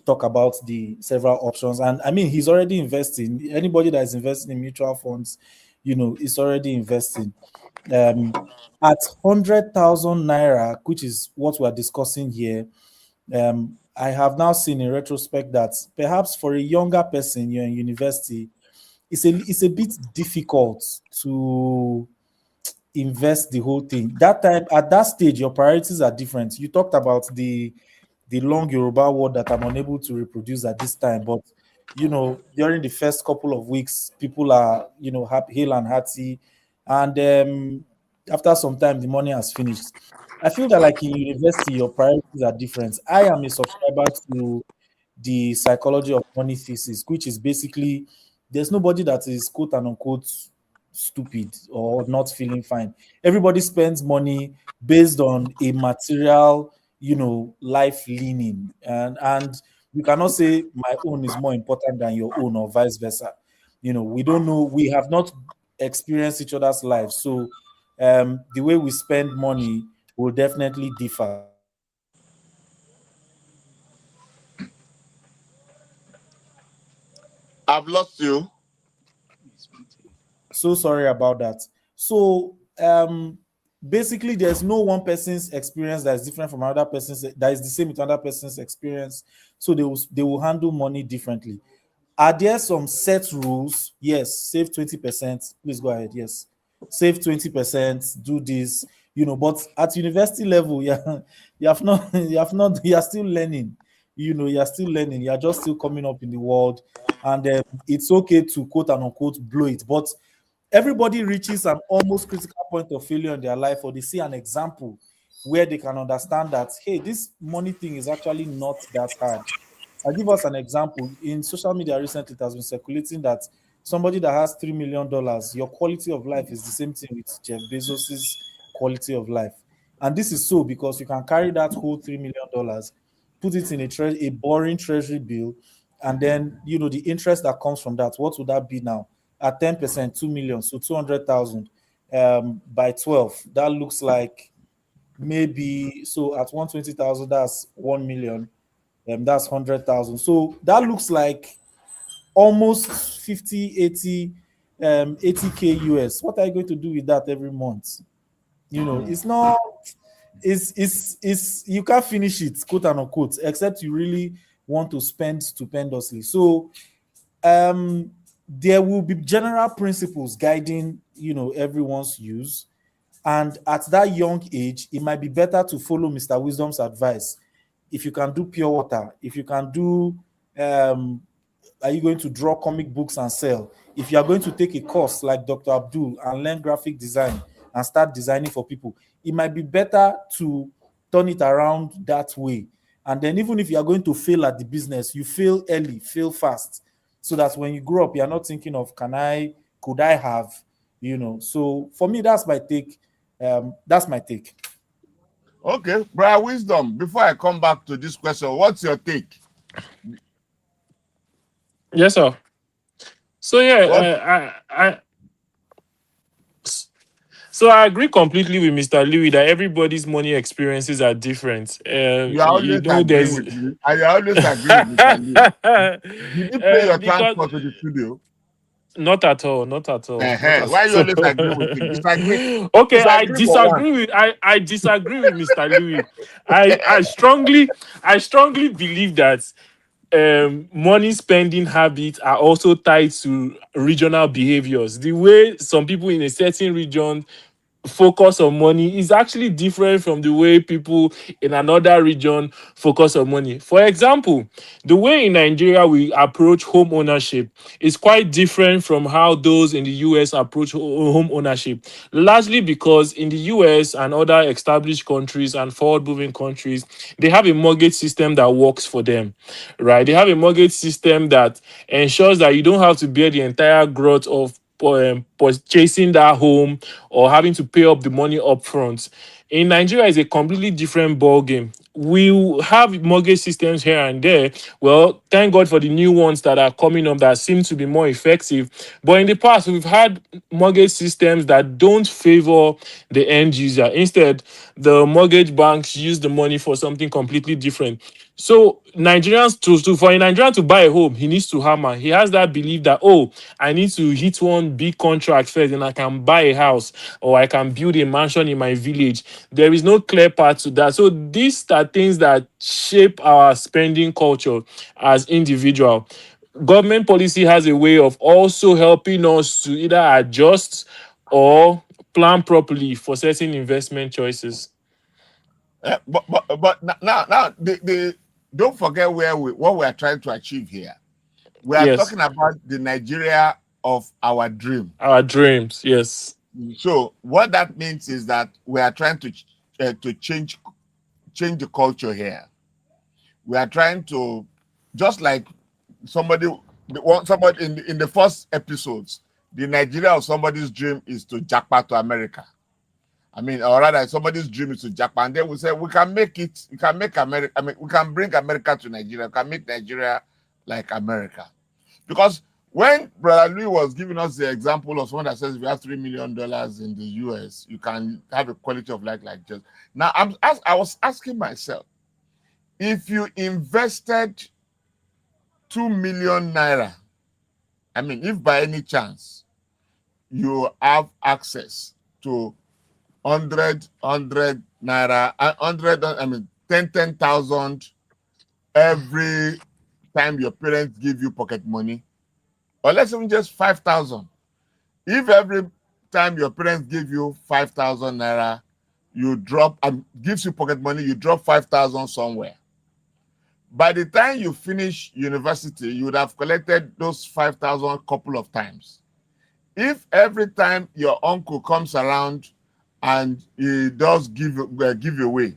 talk about the several options. And I mean, he's already investing. Anybody that is investing in mutual funds, is already investing. Um, at 100,000 naira, which is what we're discussing here, I have now seen in retrospect that perhaps for a younger person, you're in university, it's a bit difficult to invest the whole thing. That time, at that stage, your priorities are different. You talked about the long Yoruba word that I'm unable to reproduce at this time, but during the first couple of weeks, people are happy, hale and hearty, and after some time, the money has finished. I feel that like in university, your priorities are different. I am a subscriber to the psychology of money thesis, which is basically there's nobody that is quote and unquote stupid or not feeling fine. Everybody spends money based on a material, life leaning, and you cannot say my own is more important than your own or vice versa. We don't know, we have not experienced each other's lives, so the way we spend money will definitely differ. I've lost you. So sorry about that. So basically there's no one person's experience that is different from another person's, that is the same with another person's experience. So they will handle money differently. Are there some set rules? Yes, save 20%. Please go ahead. Yes. Save 20%, do this, but at university level, yeah, you are still learning, you are still learning, you are just still coming up in the world, and it's okay to quote and unquote blow it. But everybody reaches an almost critical point of failure in their life, or they see an example where they can understand that, hey, this money thing is actually not that hard. I'll give us an example. In social media recently, it has been circulating that somebody that has $3 million, your quality of life is the same thing with Jeff Bezos's quality of life. And this is so because you can carry that whole $3 million, put it in a boring treasury bill, and then the interest that comes from that. What would that be now? At 10%, 2 million, so 200,000 by 12. That looks like maybe, so at 120,000, that's 1 million, that's 100,000. So that looks like almost 50, 80, 80K US. What are you going to do with that every month? It's not, it's you can't finish it, quote and unquote, except you really want to spend stupendously. So there will be general principles guiding everyone's use, and at that young age it might be better to follow Mr. Wisdom's advice. If you can do pure water, if you can do, um are you going to draw comic books and sell? If you are going to take a course like Dr. Abdul and learn graphic design and start designing for people, it might be better to turn it around that way. And then even if you are going to fail at the business, you fail early, fail fast, so that when you grow up, you're not thinking of could I have, So for me, that's my take. That's my take. Okay, Brother Wisdom, before I come back to this question, what's your take? Yes, sir. So What? yeah, so I agree completely with Mr. Louis that everybody's money experiences are different. You are always agreeing There's with me. And you always agree with Mr. Lee. Did you pay your because transport to the studio? not at all, not at all, not Uh-huh. at Why you all. always agree with him? Disagree. Okay, Disagree for once. I disagree with Mr. Louis. I strongly believe that money spending habits are also tied to regional behaviors. The way some people in a certain region focus on money is actually different from the way people in another region focus on money. For example, the way in Nigeria we approach home ownership is quite different from how those in the US approach home ownership. Largely because in the US and other established countries and forward moving countries, they have a mortgage system that works for them, right? They have a mortgage system that ensures that you don't have to bear the entire growth of purchasing that home or having to pay up the money up front. In Nigeria, it's a completely different ball game. we have mortgage systems here and there. Well, thank God for the new ones that are coming up that seem to be more effective. But in the past, we've had mortgage systems that don't favor the end user. Instead, the mortgage banks use the money for something completely different. So Nigerians for a Nigerian to buy a home, he needs to hammer. He has that belief that, oh, I need to hit one big contract first, and I can buy a house or I can build a mansion in my village. There is no clear path to that. So these are things that shape our spending culture as individual. Government policy has a way of also helping us to either adjust or plan properly for certain investment choices. But now don't forget what we are trying to achieve here. We are Yes, talking about the Nigeria of our dream. our dreams. Yes, So what that means is that we are trying to change the culture here. We are trying to, just like somebody in the first episodes, the Nigeria of somebody's dream is to jackpot to America. I mean, or rather, somebody's dream is to Japan. Then we say we can make it. We can make America. I mean, we can bring America to Nigeria. We can make Nigeria like America. Because when Brother Louis was giving us the example of someone that says if you have $3 million in the US, you can have a quality of life like just now. I was asking myself, if you invested 2 million naira, I mean, if by any chance you have access to 100 naira, 100, I mean, 10,000 every time your parents give you pocket money, or let's even just 5,000. If every time your parents give you 5,000 naira, you drop and gives you pocket money, you drop 5,000 somewhere. By the time you finish university, you would have collected those 5,000 a couple of times. If every time your uncle comes around and he does give away,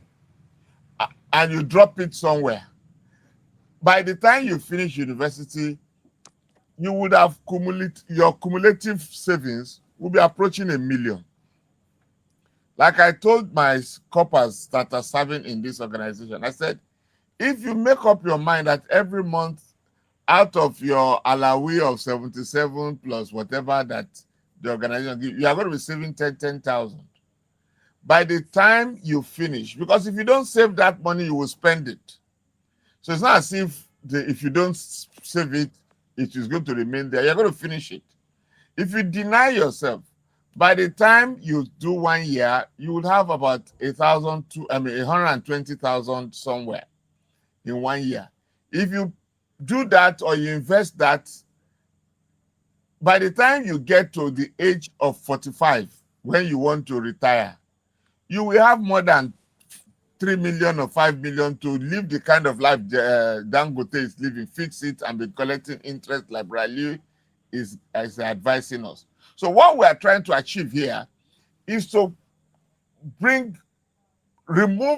and you drop it somewhere, by the time you finish university, you would have your cumulative savings will be approaching 1 million. Like I told my coppers that are serving in this organization, I said, if you make up your mind that every month out of your alawi of 77 plus whatever that the organization gives, you are going to be saving 10,000. By the time you finish, because if you don't save that money, you will spend it. So it's not as if if you don't save it, it is going to remain there. You're going to finish it. If you deny yourself, by the time you do 1 year, you would have about 120,000 somewhere in 1 year. If you do that or you invest that, by the time you get to the age of 45, when you want to retire, you will have more than 3 million or 5 million to live the kind of life Dangote is living, fix it and be collecting interest like Bradley is advising us. So what we are trying to achieve here is to remove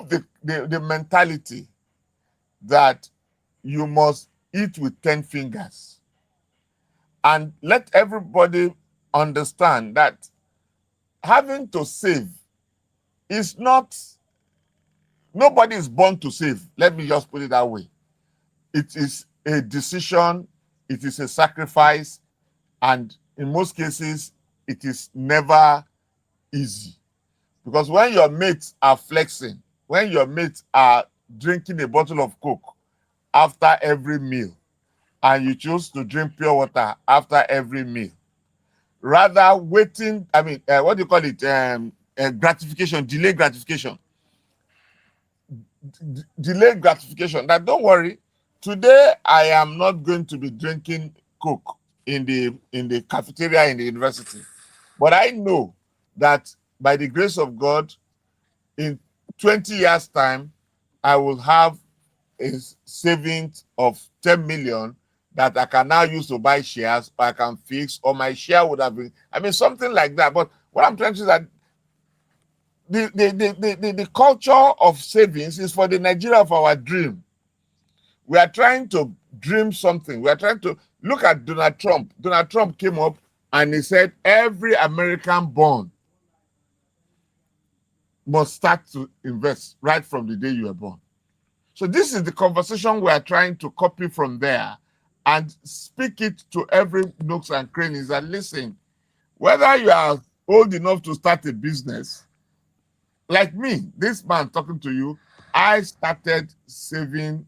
the mentality that you must eat with 10 fingers and let everybody understand that having to save is not, nobody is born to save. Let me just put it that way. It is a decision, it is a sacrifice, and in most cases, it is never easy. Because when your mates are flexing, when your mates are drinking a bottle of Coke after every meal, and you choose to drink pure water after every meal, rather waiting, I mean, what do you call it? Gratification, delayed gratification. Delayed gratification. That don't worry, today I am not going to be drinking Coke in the cafeteria in the university. But I know that by the grace of God, in 20 years' time, I will have a savings of 10 million that I can now use to buy shares, or I can fix, or my share would have been, I mean, something like that. But what I'm trying to say is that the culture of savings is for the Nigeria of our dream. We are trying to dream something. We are trying to look at Donald Trump. Donald Trump came up and he said every American born must start to invest right from the day you were born. So this is the conversation we are trying to copy from there and speak it to every nooks and crannies. And listen, whether you are old enough to start a business, like me, this man talking to you, I started saving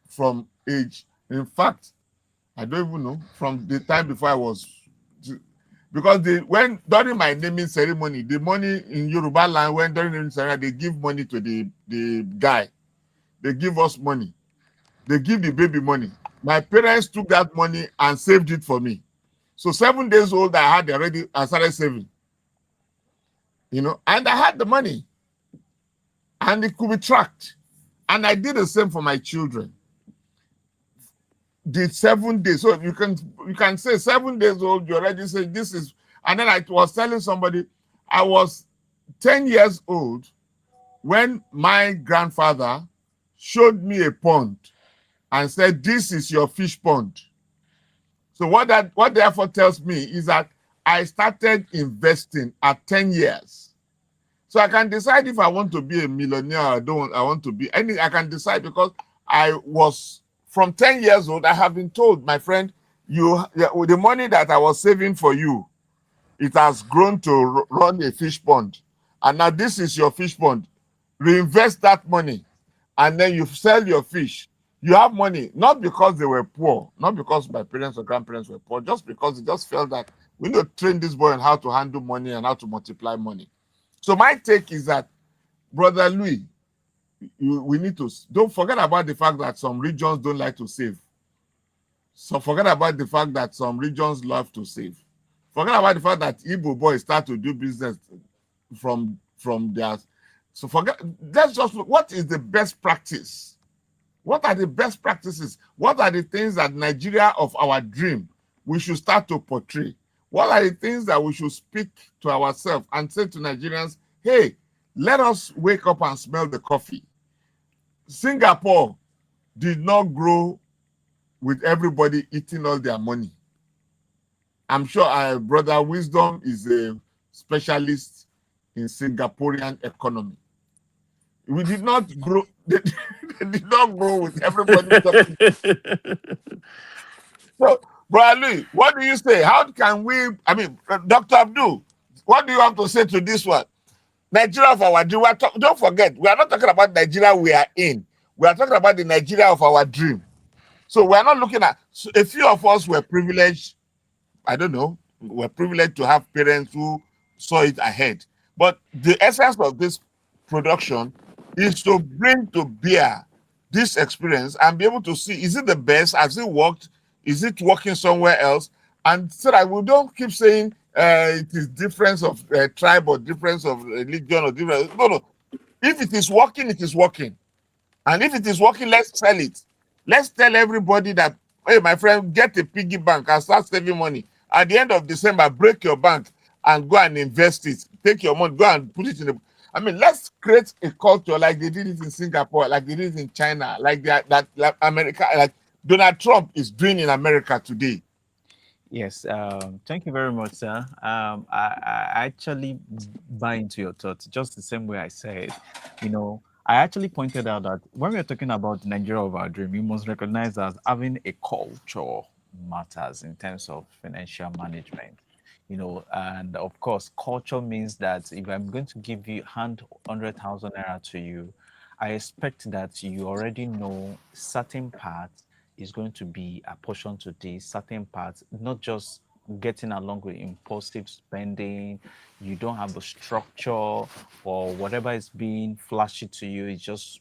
from age. In fact, I don't even know, from the time before I was, because when during my naming ceremony, the money in Yoruba land, when during the naming ceremony, they give money to the guy. They give us money. They give the baby money. My parents took that money and saved it for me. So 7 days old, I started saving. And I had the money. And it could be tracked. And I did the same for my children. The 7 days. So you can say 7 days old, you already say this is. And then I was telling somebody, I was 10 years old when my grandfather showed me a pond and said, this is your fish pond. So what therefore tells me is that I started investing at 10 years. So I can decide if I want to be a millionaire or I want to be any. I can decide because I was from 10 years old. I have been told, my friend, the money that I was saving for you, it has grown to run a fish pond, and now this is your fish pond. Reinvest that money, and then you sell your fish. You have money, not because they were poor, not because my parents or grandparents were poor, just because they just felt that we need to train this boy on how to handle money and how to multiply money. So my take is that, Brother Louis, we need to, don't forget about the fact that some regions don't like to save. So forget about the fact that some regions love to save. Forget about the fact that Igbo boys start to do business from their. So forget, let's just look, what is the best practice? What are the best practices? What are the things that Nigeria of our dream we should start to portray? What are the things that we should speak to ourselves and say to Nigerians, hey, let us wake up and smell the coffee. Singapore did not grow with everybody eating all their money. I'm sure our brother Wisdom is a specialist in Singaporean economy. We did not grow, they did not grow with everybody. So, Brother Louis, what do you say? How can we, Dr. Abdul, what do you have to say to this one? Nigeria of our dream. Don't forget, we are not talking about Nigeria we are in. We are talking about the Nigeria of our dream. So we are not looking at, so a few of us were privileged, I don't know, we're privileged to have parents who saw it ahead. But the essence of this production is to bring to bear this experience and be able to see, is it the best? Has it worked? Is it working somewhere else? And so that we don't keep saying it is difference of tribe or difference of religion or difference. No. If it is working, it is working. And if it is working, let's sell it. Let's tell everybody that, hey, my friend, get a piggy bank and start saving money. At the end of December, break your bank and go and invest it. Take your money, go and put it in the. Let's create a culture like they did it in Singapore, like they did it in China, like America, like Donald Trump is doing in America today. Yes, thank you very much, sir. I actually buy into your thoughts just the same way I said. I actually pointed out that when we're talking about Nigeria of our dream, you must recognize that having a culture matters in terms of financial management. And of course, culture means that if I'm going to give you 100,000 naira to you, I expect that you already know certain parts is going to be apportioned to this certain parts, not just getting along with impulsive spending. You don't have a structure or whatever is being flashy to you. It's just,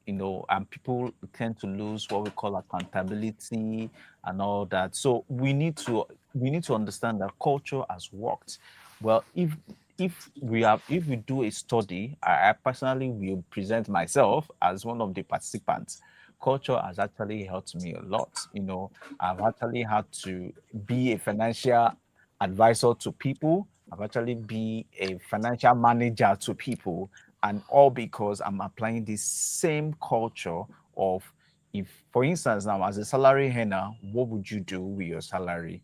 and people tend to lose what we call accountability and all that. So we need to understand that culture has worked. Well, if we do a study, I personally will present myself as one of the participants. Culture has actually helped me a lot. I've actually had to be a financial advisor to people. I've actually be a financial manager to people, and all because I'm applying this same culture of, if, for instance, now as a salary earner, what would you do with your salary?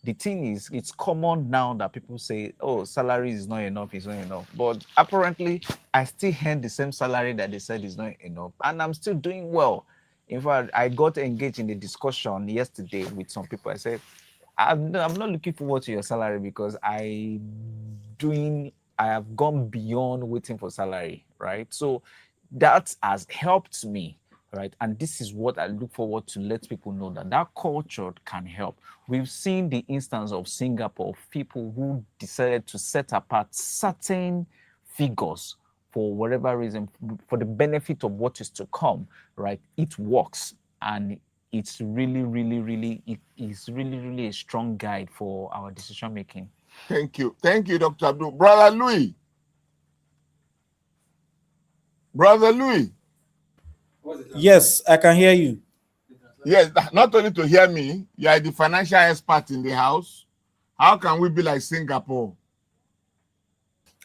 the thing is, it's common now that people say, oh, salary is not enough, it's not enough. But apparently, I still earn the same salary that they said is not enough, and I'm still doing well. In fact, I got engaged in a discussion yesterday with some people. I said, I'm not looking forward to your salary because I have gone beyond waiting for salary, right? So that has helped me, right? And this is what I look forward to let people know, that that culture can help. We've seen the instance of Singapore, of people who decided to set apart certain figures for whatever reason, for the benefit of what is to come, right? It works, and it's really, really, really, it is really, really a strong guide for our decision making. Thank you. Thank you, Dr. Abdul. Brother Louis. Brother Louis. Yes, I can hear you. Yes, not only to hear me, you are the financial expert in the house. How can we be like Singapore?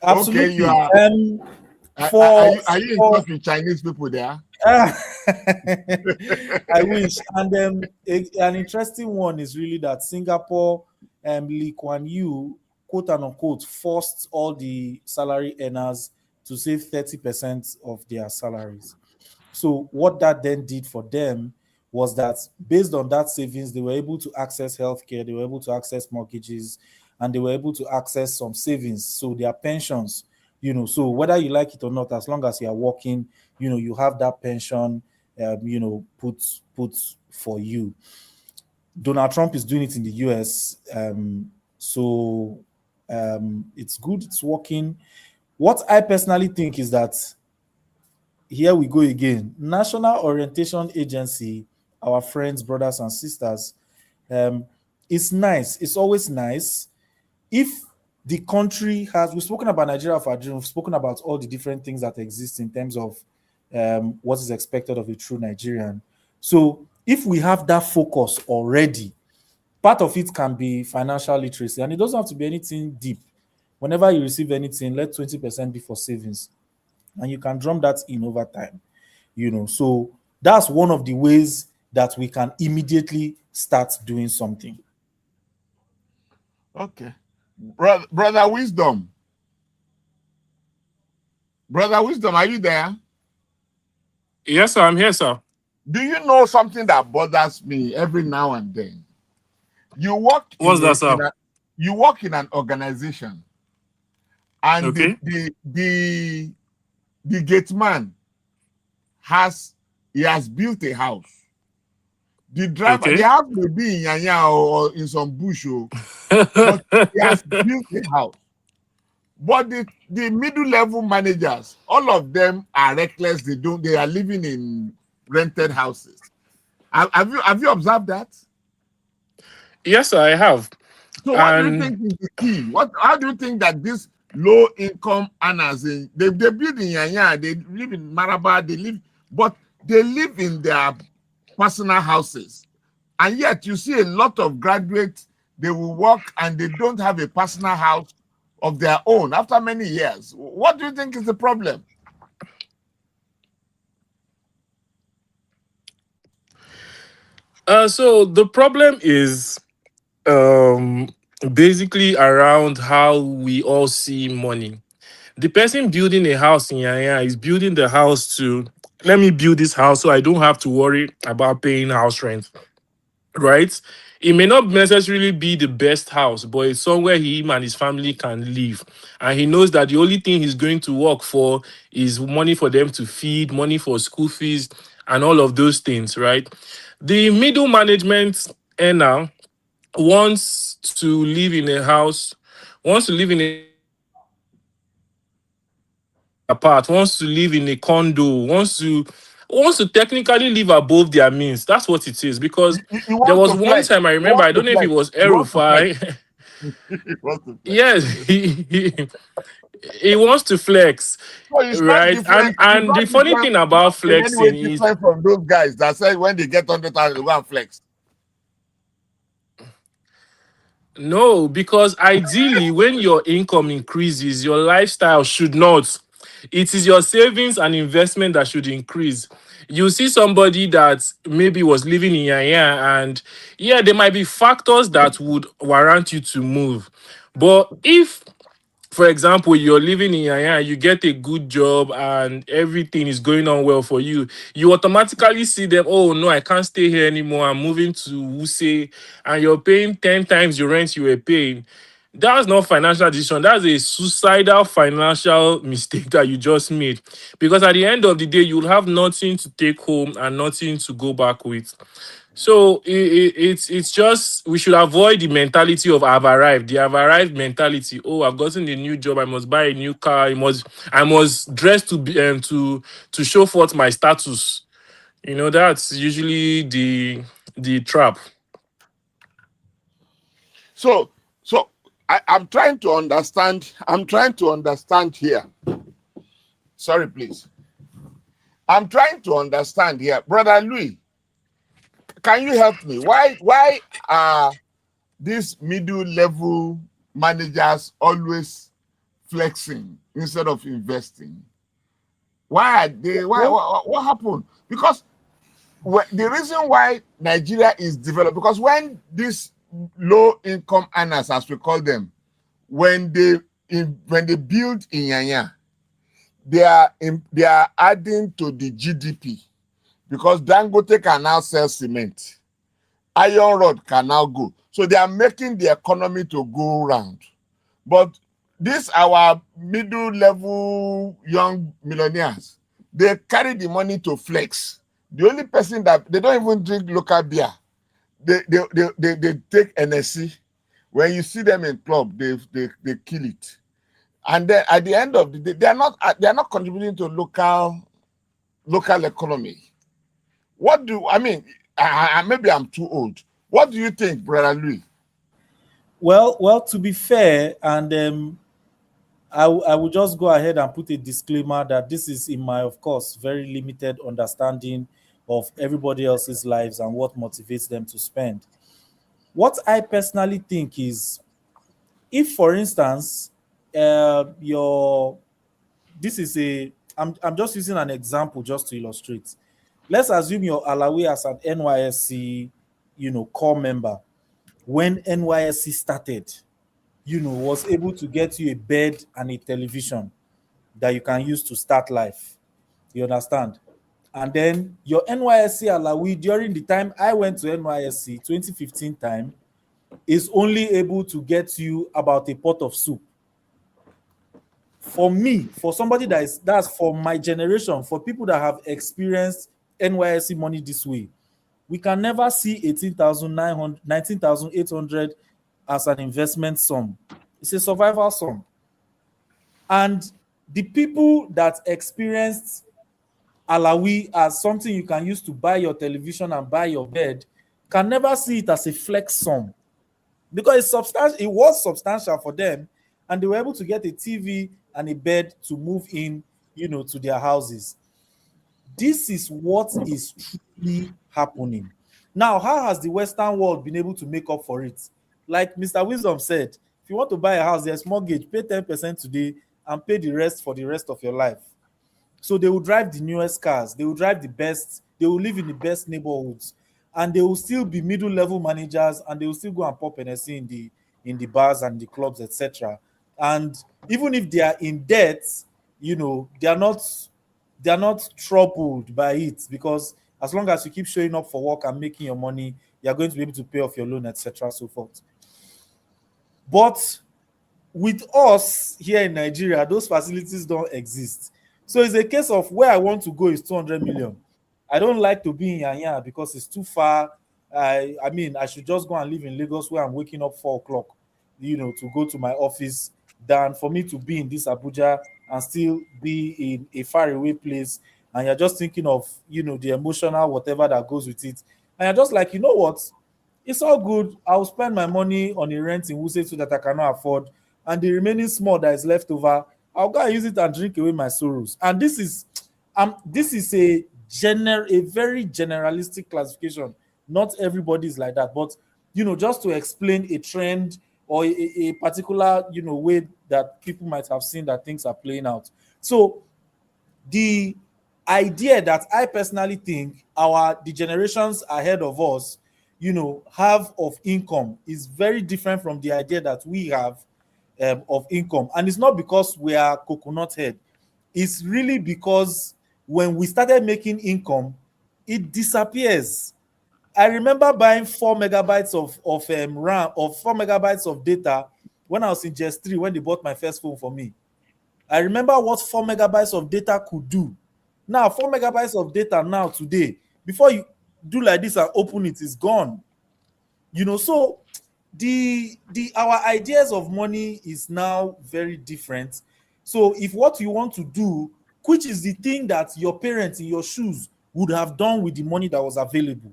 Absolutely. Okay, you are. Are you in touch with Chinese people there? I wish. And an interesting one is really that Singapore, Lee Kuan Yew, quote unquote, forced all the salary earners to save 30% of their salaries. So what that then did for them was that based on that savings, they were able to access healthcare, they were able to access mortgages, and they were able to access some savings. So their pensions, so whether you like it or not, as long as you are working, you have that pension, put for you. Donald Trump is doing it in the US. It's good, it's working. What I personally think is that here we go again. National Orientation Agency, our friends, brothers, and sisters, it's nice. It's always nice if the country has. We've spoken about Nigeria for a dream. We've spoken about all the different things that exist in terms of what is expected of a true Nigerian. So if we have that focus already, part of it can be financial literacy, and it doesn't have to be anything deep. Whenever you receive anything, let 20% be for savings, and you can drum that in over time. So that's one of the ways that we can immediately start doing something. Okay. Brother Wisdom. Brother Wisdom, are you there? Yes, sir, I'm here, sir. Do you know something that bothers me every now and then? You work What's that, sir? You work in an organization, and Okay. the gate man has built a house. The driver, the house may be in Yanya or in some bush, but he has built a house. But the middle level managers, all of them are reckless. They are living in rented houses. Have you observed that? Yes, sir, I have. So what do you think is the key? How do you think that these low income earners, they build in Yanya, they live in Maraba, but they live in their personal houses, and yet you see a lot of graduates, they will work and they don't have a personal house of their own after many years. What do you think is the problem? So the problem is basically around how we all see money. The person building a house in Yaya is building the house to, let me build this house so I don't have to worry about paying house rent, right? It may not necessarily be the best house, but it's somewhere him and his family can live. And he knows that the only thing he's going to work for is money for them to feed, money for school fees, and all of those things, right? The middle management earner wants to live in a house, wants to live in a apart, wants to live in a condo, wants to technically live above their means. That's what it is. Because You there want was to one flex. time I You remember, want I to don't know if it flex. was You want to flex. Erufai. You want to flex. Yes, he wants to flex, So it's not right? different. It's And not the funny different. thing It's about not in any way flexing is, different from those guys that say when they get 100,000, they go and flex. no, because ideally, when your income increases, your lifestyle should not. It is your savings and investment that should increase. You see somebody that maybe was living in Yaya, and yeah, there might be factors that would warrant you to move. But if, for example, you're living in Yaya, you get a good job and everything is going on well for you, you automatically see them, oh no, I can't stay here anymore, I'm moving to Wuse, and you're paying 10 times the rent you were paying. That's not financial decision. That's a suicidal financial mistake that you just made. Because at the end of the day, you'll have nothing to take home and nothing to go back with. So it's just we should avoid the mentality of I've arrived, the I've arrived mentality. Oh, I've gotten a new job. I must buy a new car. I must dress to be to show forth my status. That's usually the trap. So I'm trying to understand. I'm trying to understand here. Sorry, please. I'm trying to understand here, Brother Louis. Can you help me? Why are these middle level managers always flexing instead of investing? Why are they? What happened? Because the reason why Nigeria is developed, because when these low income earners, as we call them, when they build in Yanya, they are adding to the GDP, because Dangote can now sell cement, iron rod can now go, so they are making the economy to go round. But these our middle level young millionaires, they carry the money to flex. The only person that they don't even drink local beer, they take NSC. When you see them in club, they kill it. And then at the end of the day, they are not contributing to local economy. What do I mean? Maybe I'm too old. What do you think, Brother Louis? Well, to be fair, and I will just go ahead and put a disclaimer that this is, in my, of course, very limited understanding of everybody else's lives and what motivates them to spend. What I personally think is, if, for instance, your this is a I'm just using an example just to illustrate. Let's assume your Alawi as an NYSC, core member. When NYSC started, was able to get you a bed and a television that you can use to start life. You understand? And then your NYSC Alawi during the time I went to NYSC 2015 time is only able to get you about a pot of soup. For me, for somebody that's for my generation, for people that have experienced NYSC money this way, we can never see 18,900, 19,800 as an investment sum. It's a survival sum. And the people that experienced Alawi as something you can use to buy your television and buy your bed can never see it as a flex sum, because it's substantial. It was substantial for them, and they were able to get a TV and a bed to move in, to their houses. This is what is truly happening. Now, how has the Western world been able to make up for it? Like Mr. Wisdom said, if you want to buy a house, there's mortgage, pay 10% today and pay the rest for the rest of your life. So they will drive the newest cars, they will drive the best, they will live in the best neighborhoods, and they will still be middle level managers, and they will still go and pop NSC in the bars and the clubs, etc. And even if they are in debt, they are not troubled by it, because as long as you keep showing up for work and making your money, you are going to be able to pay off your loan, etc. so forth. But with us here in Nigeria, those facilities don't exist. So it's a case of where I want to go is 200 million. I don't like to be in Yanya because it's too far. I mean, I should just go and live in Lagos, where I'm waking up 4 o'clock, to go to my office, than for me to be in this Abuja and still be in a faraway place. And you're just thinking of, the emotional whatever that goes with it. And you're just like, you know what? It's all good. I'll spend my money on a rent in Wuse so that I cannot afford, and the remaining small that is left over, I'll go and use it and drink away my sorrows. And this is a very generalistic classification. Not everybody is like that, but just to explain a trend or a particular way that people might have seen that things are playing out. So the idea that I personally think the generations ahead of us, have of income is very different from the idea that we have of income. And it's not because we are coconut head. It's really because when we started making income, it disappears. I remember buying 4 megabytes of RAM, of 4 megabytes of data when I was in just 3 when they bought my first phone for me. I remember what 4 megabytes of data could do. Now, 4 megabytes of data now today, before you do like this and open it, is gone. So the our ideas of money is now very different. So if what you want to do, which is the thing that your parents in your shoes would have done with the money that was available,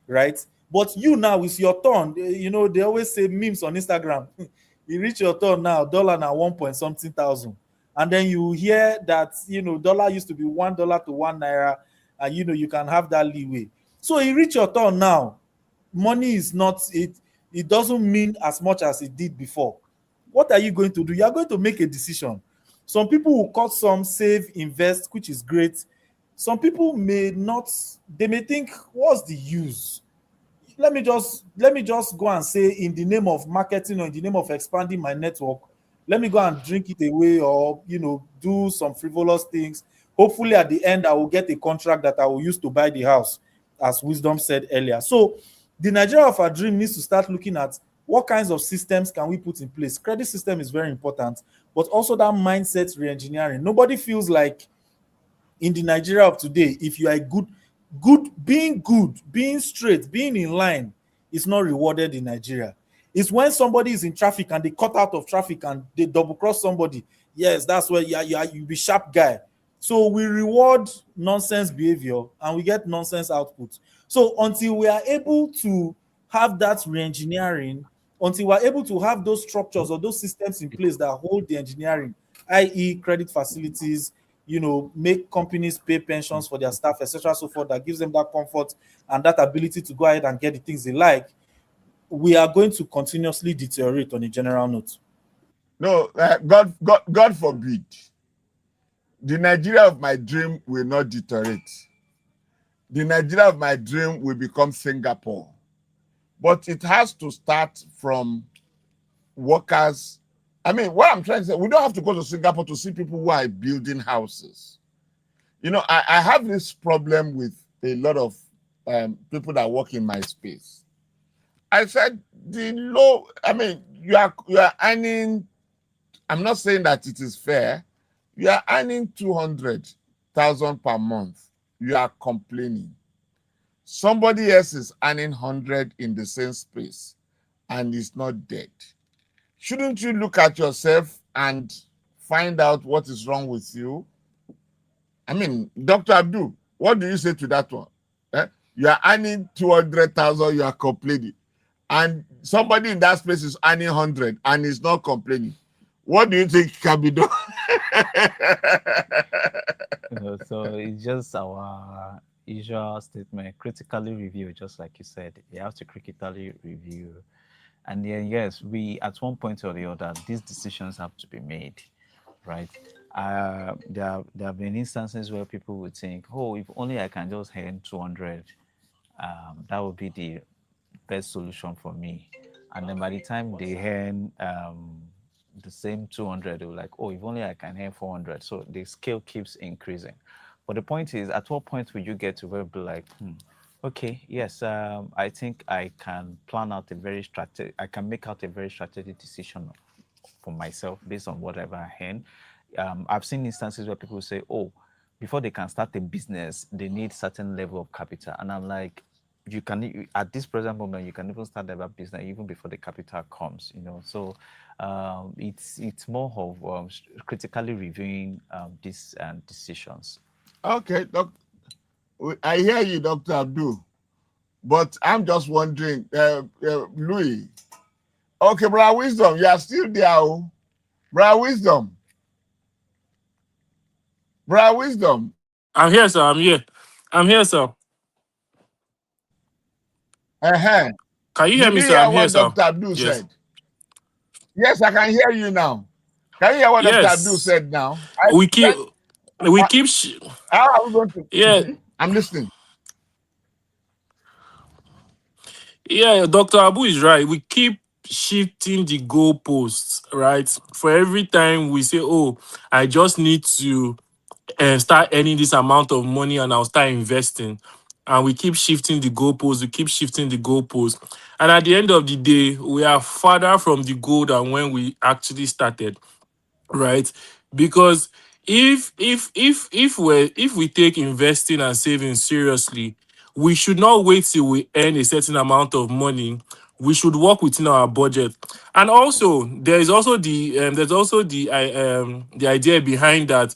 right? But you now, it's your turn. They always say memes on Instagram. You reach your turn now, dollar now 1 point something thousand. And then you hear that, dollar used to be $1 to 1 naira, and you can have that leeway. So you reach your turn now. Money is not it doesn't mean as much as it did before. What are you going to do? You are going to make a decision. Some people will cut some, save, invest, which is great. Some people may not, they may think, what's the use? Let me just go and say, in the name of marketing or in the name of expanding my network, let me go and drink it away, or do some frivolous things. Hopefully at the end I will get a contract that I will use to buy the house, as Wisdom said earlier. So the Nigeria of our dream needs to start looking at what kinds of systems can we put in place. Credit system is very important, but also that mindset re-engineering. Nobody feels like, in the Nigeria of today, if you are good, being straight, being in line is not rewarded in Nigeria. It's when somebody is in traffic and they cut out of traffic and they double cross somebody. Yes, that's where you be sharp guy. So we reward nonsense behavior and we get nonsense output. So until we are able to have that re-engineering, until we're able to have those structures or those systems in place that hold the engineering, i.e., credit facilities, make companies pay pensions for their staff, etc., so forth, that gives them that comfort and that ability to go ahead and get the things they like, we are going to continuously deteriorate on a general note. No, God forbid. The Nigeria of my dream will not deteriorate. The Nigeria of my dream will become Singapore. But it has to start from workers. I mean, what I'm trying to say, we don't have to go to Singapore to see people who are building houses. I have this problem with a lot of people that work in my space. I said, you are earning, I'm not saying that it is fair, you are earning 200,000 per month. You are complaining. Somebody else is earning 100 in the same space and is not dead. Shouldn't you look at yourself and find out what is wrong with you? I mean, Dr. Abdul, what do you say to that one? You are earning 200,000, you are complaining. And somebody in that space is earning 100 and is not complaining. What do you think can be done? So it's just our usual statement: critically review, just like you said. You have to critically review. And then, yes, at one point or the other, these decisions have to be made, right? There have been instances where people would think, oh, if only I can just earn 200, that would be the best solution for me. And then by the time they earn the same 200, they were like, oh, if only I can earn 400. So the scale keeps increasing. But the point is, at what point will you get to where be like, okay, yes, I think I can plan out I can make out a very strategic decision for myself based on whatever I earn. I've seen instances where people say, oh, before they can start a business, they need certain level of capital. And I'm like, you can, at this present moment, you can even start a business even before the capital comes, So it's more of critically reviewing these decisions. Okay, I hear you, Dr. Abdul, but I'm just wondering, Louis. Okay, Brother Wisdom, you are still there. Oh. Brother Wisdom. Brother Wisdom. I'm here, sir. I'm here, sir. Uh-huh. Can you hear Did me, you sir? hear I'm here, what sir. Dr. Abdul Yes. said? Yes, I can hear you now. Can you hear what Dr. Abdul Yes. said now? We keep we Uh, keep how are we going to? yeah. Mhm. I'm listening. Yeah, Dr. Abu is right. We keep shifting the goalposts, right? For every time we say, oh, I just need to start earning this amount of money and I'll start investing. And we keep shifting the goalposts, we keep shifting the goalposts. And at the end of the day, we are farther from the goal than when we actually started, right? Because if we take investing and saving seriously, we should not wait till we earn a certain amount of money. We should work within our budget. And also there's also the idea behind that.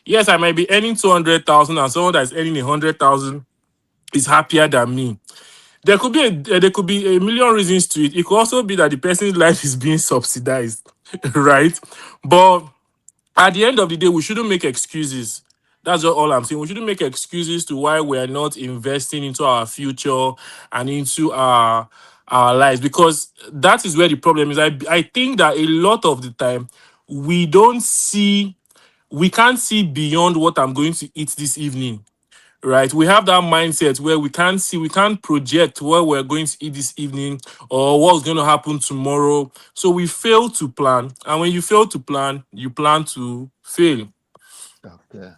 Yes, I might be earning 200,000 and someone that's earning 100,000 is happier than me. There could be a million reasons to it. It could also be that the person's life is being subsidized, right? But at the end of the day, we shouldn't make excuses. That's all I'm saying. We shouldn't make excuses to why we are not investing into our future and into our lives, because that is where the problem is. I think that a lot of the time we don't see we can't see beyond what I'm going to eat this evening. Right, we have that mindset where we can't project what we're going to eat this evening or what's going to happen tomorrow. So we fail to plan, and when you fail to plan, you plan to fail. Okay.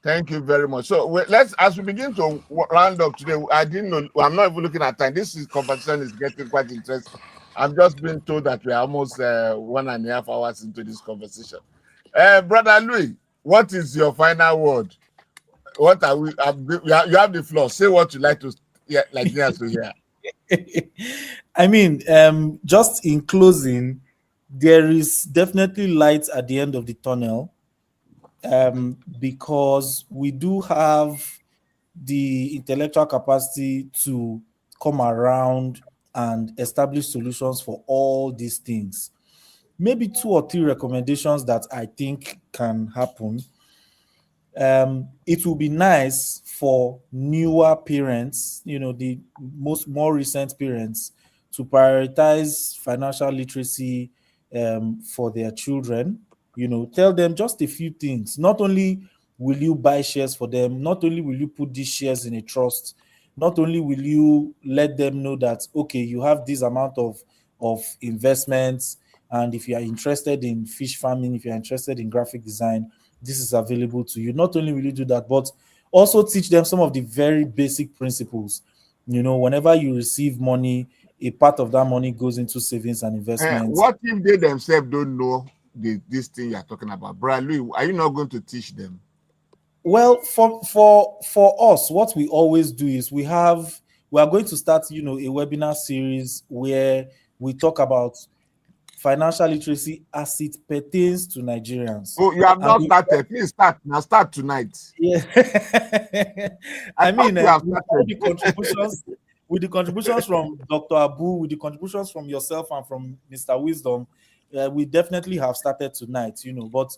Thank you very much. So let's, as we begin to round up today, I didn't know, I'm not even looking at time. Conversation is getting quite interesting. I'm just being told that we're almost 1.5 hours into this conversation. Brother Louis, what is your final word? What are we? You have the floor. Say what you like to hear, like us to hear. I mean, just in closing, there is definitely light at the end of the tunnel, because we do have the intellectual capacity to come around and establish solutions for all these things. Maybe 2 or 3 recommendations that I think can happen. It will be nice for newer parents, the more recent parents, to prioritize financial literacy for their children. Tell them just a few things. Not only will you buy shares for them, not only will you put these shares in a trust, not only will you let them know that, okay, you have this amount of investments, and if you are interested in fish farming, if you're interested in graphic design, this is available to you. Not only will you do that, but also teach them some of the very basic principles. Whenever you receive money, a part of that money goes into savings and investments. What if they themselves don't know this thing you're talking about? Brother Louis, are you not going to teach them? Well, for us, what we always do is we are going to start, a webinar series where we talk about financial literacy as it pertains to Nigerians. Oh, you have And not started. Please start. Now start tonight. yeah. I mean, you have with the contributions from Dr. Abu, with the contributions from yourself and from Mr. Wisdom, we definitely have started tonight, but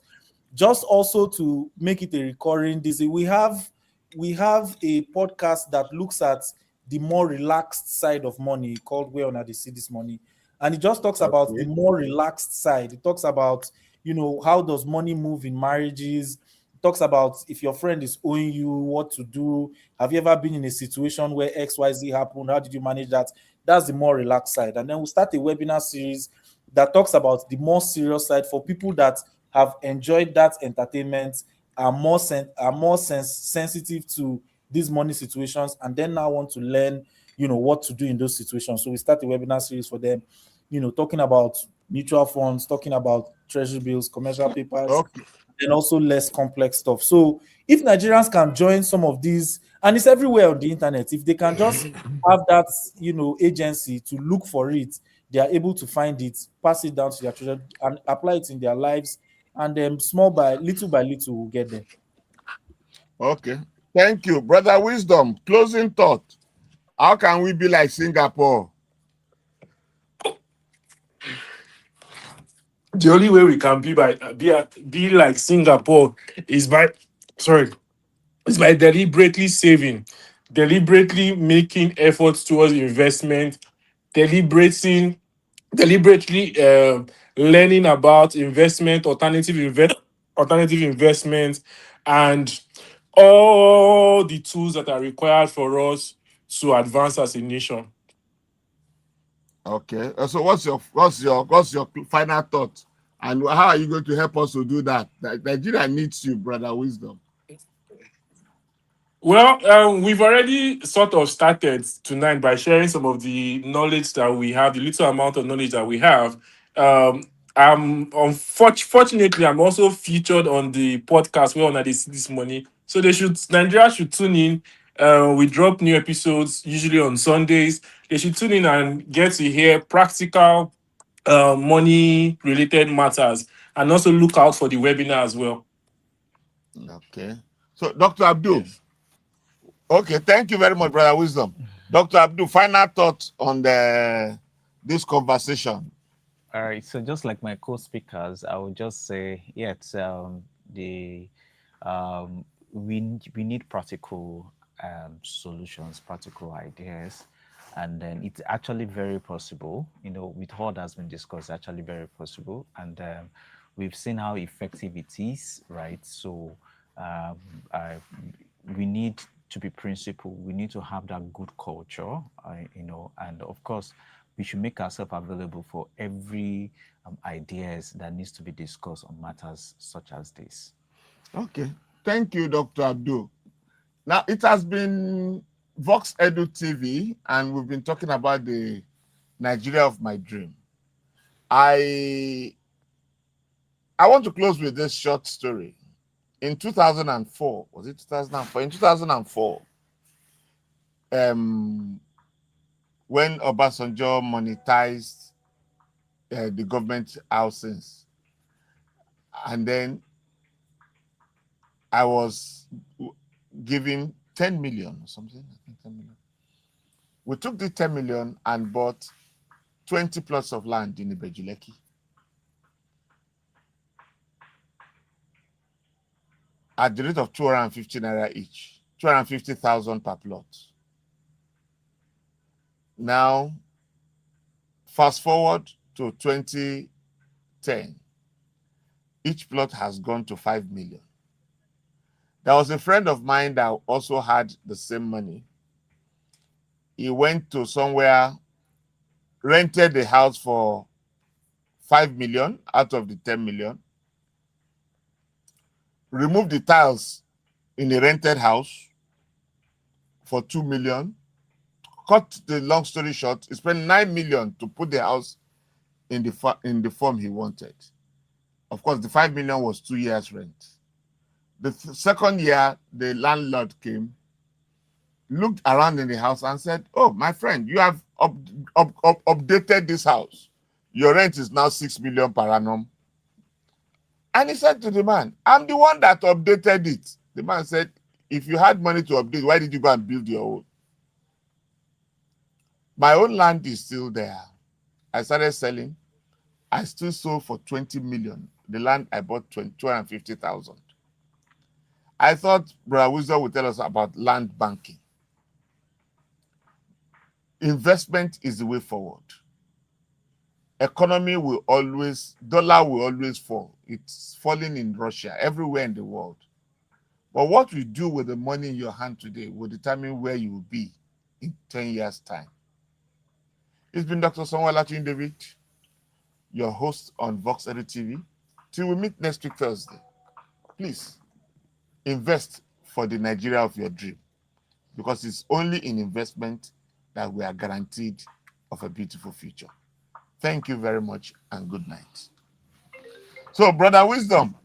just also to make it a recurring this, we have a podcast that looks at the more relaxed side of money called Where Una Dey See This Money, and it just talks about the more relaxed side. It talks about how does money move in marriages. It talks about if your friend is owing you, what to do. Have you ever been in a situation where XYZ happened? How did you manage that? That's the more relaxed side. And then we'll start a webinar series that talks about the more serious side for people that have enjoyed that entertainment, are more sensitive to these money situations, and then now want to learn what to do in those situations. So we start a webinar series for them, talking about mutual funds, talking about treasury bills, commercial papers, and also less complex stuff. So if Nigerians can join some of these, and it's everywhere on the internet, if they can just have that agency to look for it, they are able to find it, pass it down to their children, and apply it in their lives, and then by little we'll get there. Okay. Thank you. Brother Wisdom, closing thought. How can we be like Singapore? The only way we can be like Singapore is by deliberately saving, deliberately making efforts towards investment, deliberately learning about alternative investments, and all the tools that are required for us to advance as a nation. Okay. So what's your final thought? And how are you going to help us to do that? Nigeria needs you, brother Wisdom. Well, we've already sort of started tonight by sharing some of the knowledge that we have, the little amount of knowledge that we have. Unfortunately, I'm also featured on the podcast where on this morning. So Nigeria should tune in. We drop new episodes usually on Sundays. They should tune in and get to hear practical money related matters, and also look out for the webinar as well. Okay. So, Dr. Abdul. Yes. Okay, thank you very much, brother Wisdom. Dr. Abdul, final thoughts on this conversation. All right. So just like my co-speakers, I would just say, yes, we need practical solutions, practical ideas, and then it's actually very possible. With all that's been discussed, actually very possible, and we've seen how effective it is, right? So we need to be principled. We need to have that good culture, and of course, we should make ourselves available for every ideas that needs to be discussed on matters such as this. Okay. Thank you, Dr. Abdul. Now, it has been Vox Edu TV, and we've been talking about the Nigeria of my dream. I want to close with this short story. In 2004, was it 2004? In 2004, when Obasanjo monetized the government houses, and then I was given 10 million or something. I think 10 million. We took the 10 million and bought 20 plots of land in Ibejuleki at the rate of 250 naira each, 250,000 per plot. Now, fast forward to 2010, each plot has gone to 5 million. There was a friend of mine that also had the same money. He went to somewhere, rented the house for 5 million out of the 10 million, removed the tiles in the rented house for 2 million. Cut the long story short, he spent 9 million to put the house in the form he wanted. Of course, the 5 million was 2 years rent. The second year, the landlord came, looked around in the house and said, "Oh, my friend, you have updated this house. Your rent is now 6 million per annum." And he said to the man, "I'm the one that updated it." The man said, "If you had money to update, why did you go and build your own? My own land is still there." I started selling. I still sold for 20 million. The land I bought 250,000. I thought Brother Wisdom would tell us about land banking. Investment is the way forward. Economy will always, dollar will always fall. It's falling in Russia, everywhere in the world. But what you do with the money in your hand today will determine where you will be in 10 years' time. It's been Dr. Samuel David, your host on Vox Edu TV. Till we meet next week Thursday, please invest for the Nigeria of your dream, because it's only in investment that we are guaranteed of a beautiful future. Thank you very much and good night. So, Brother Wisdom,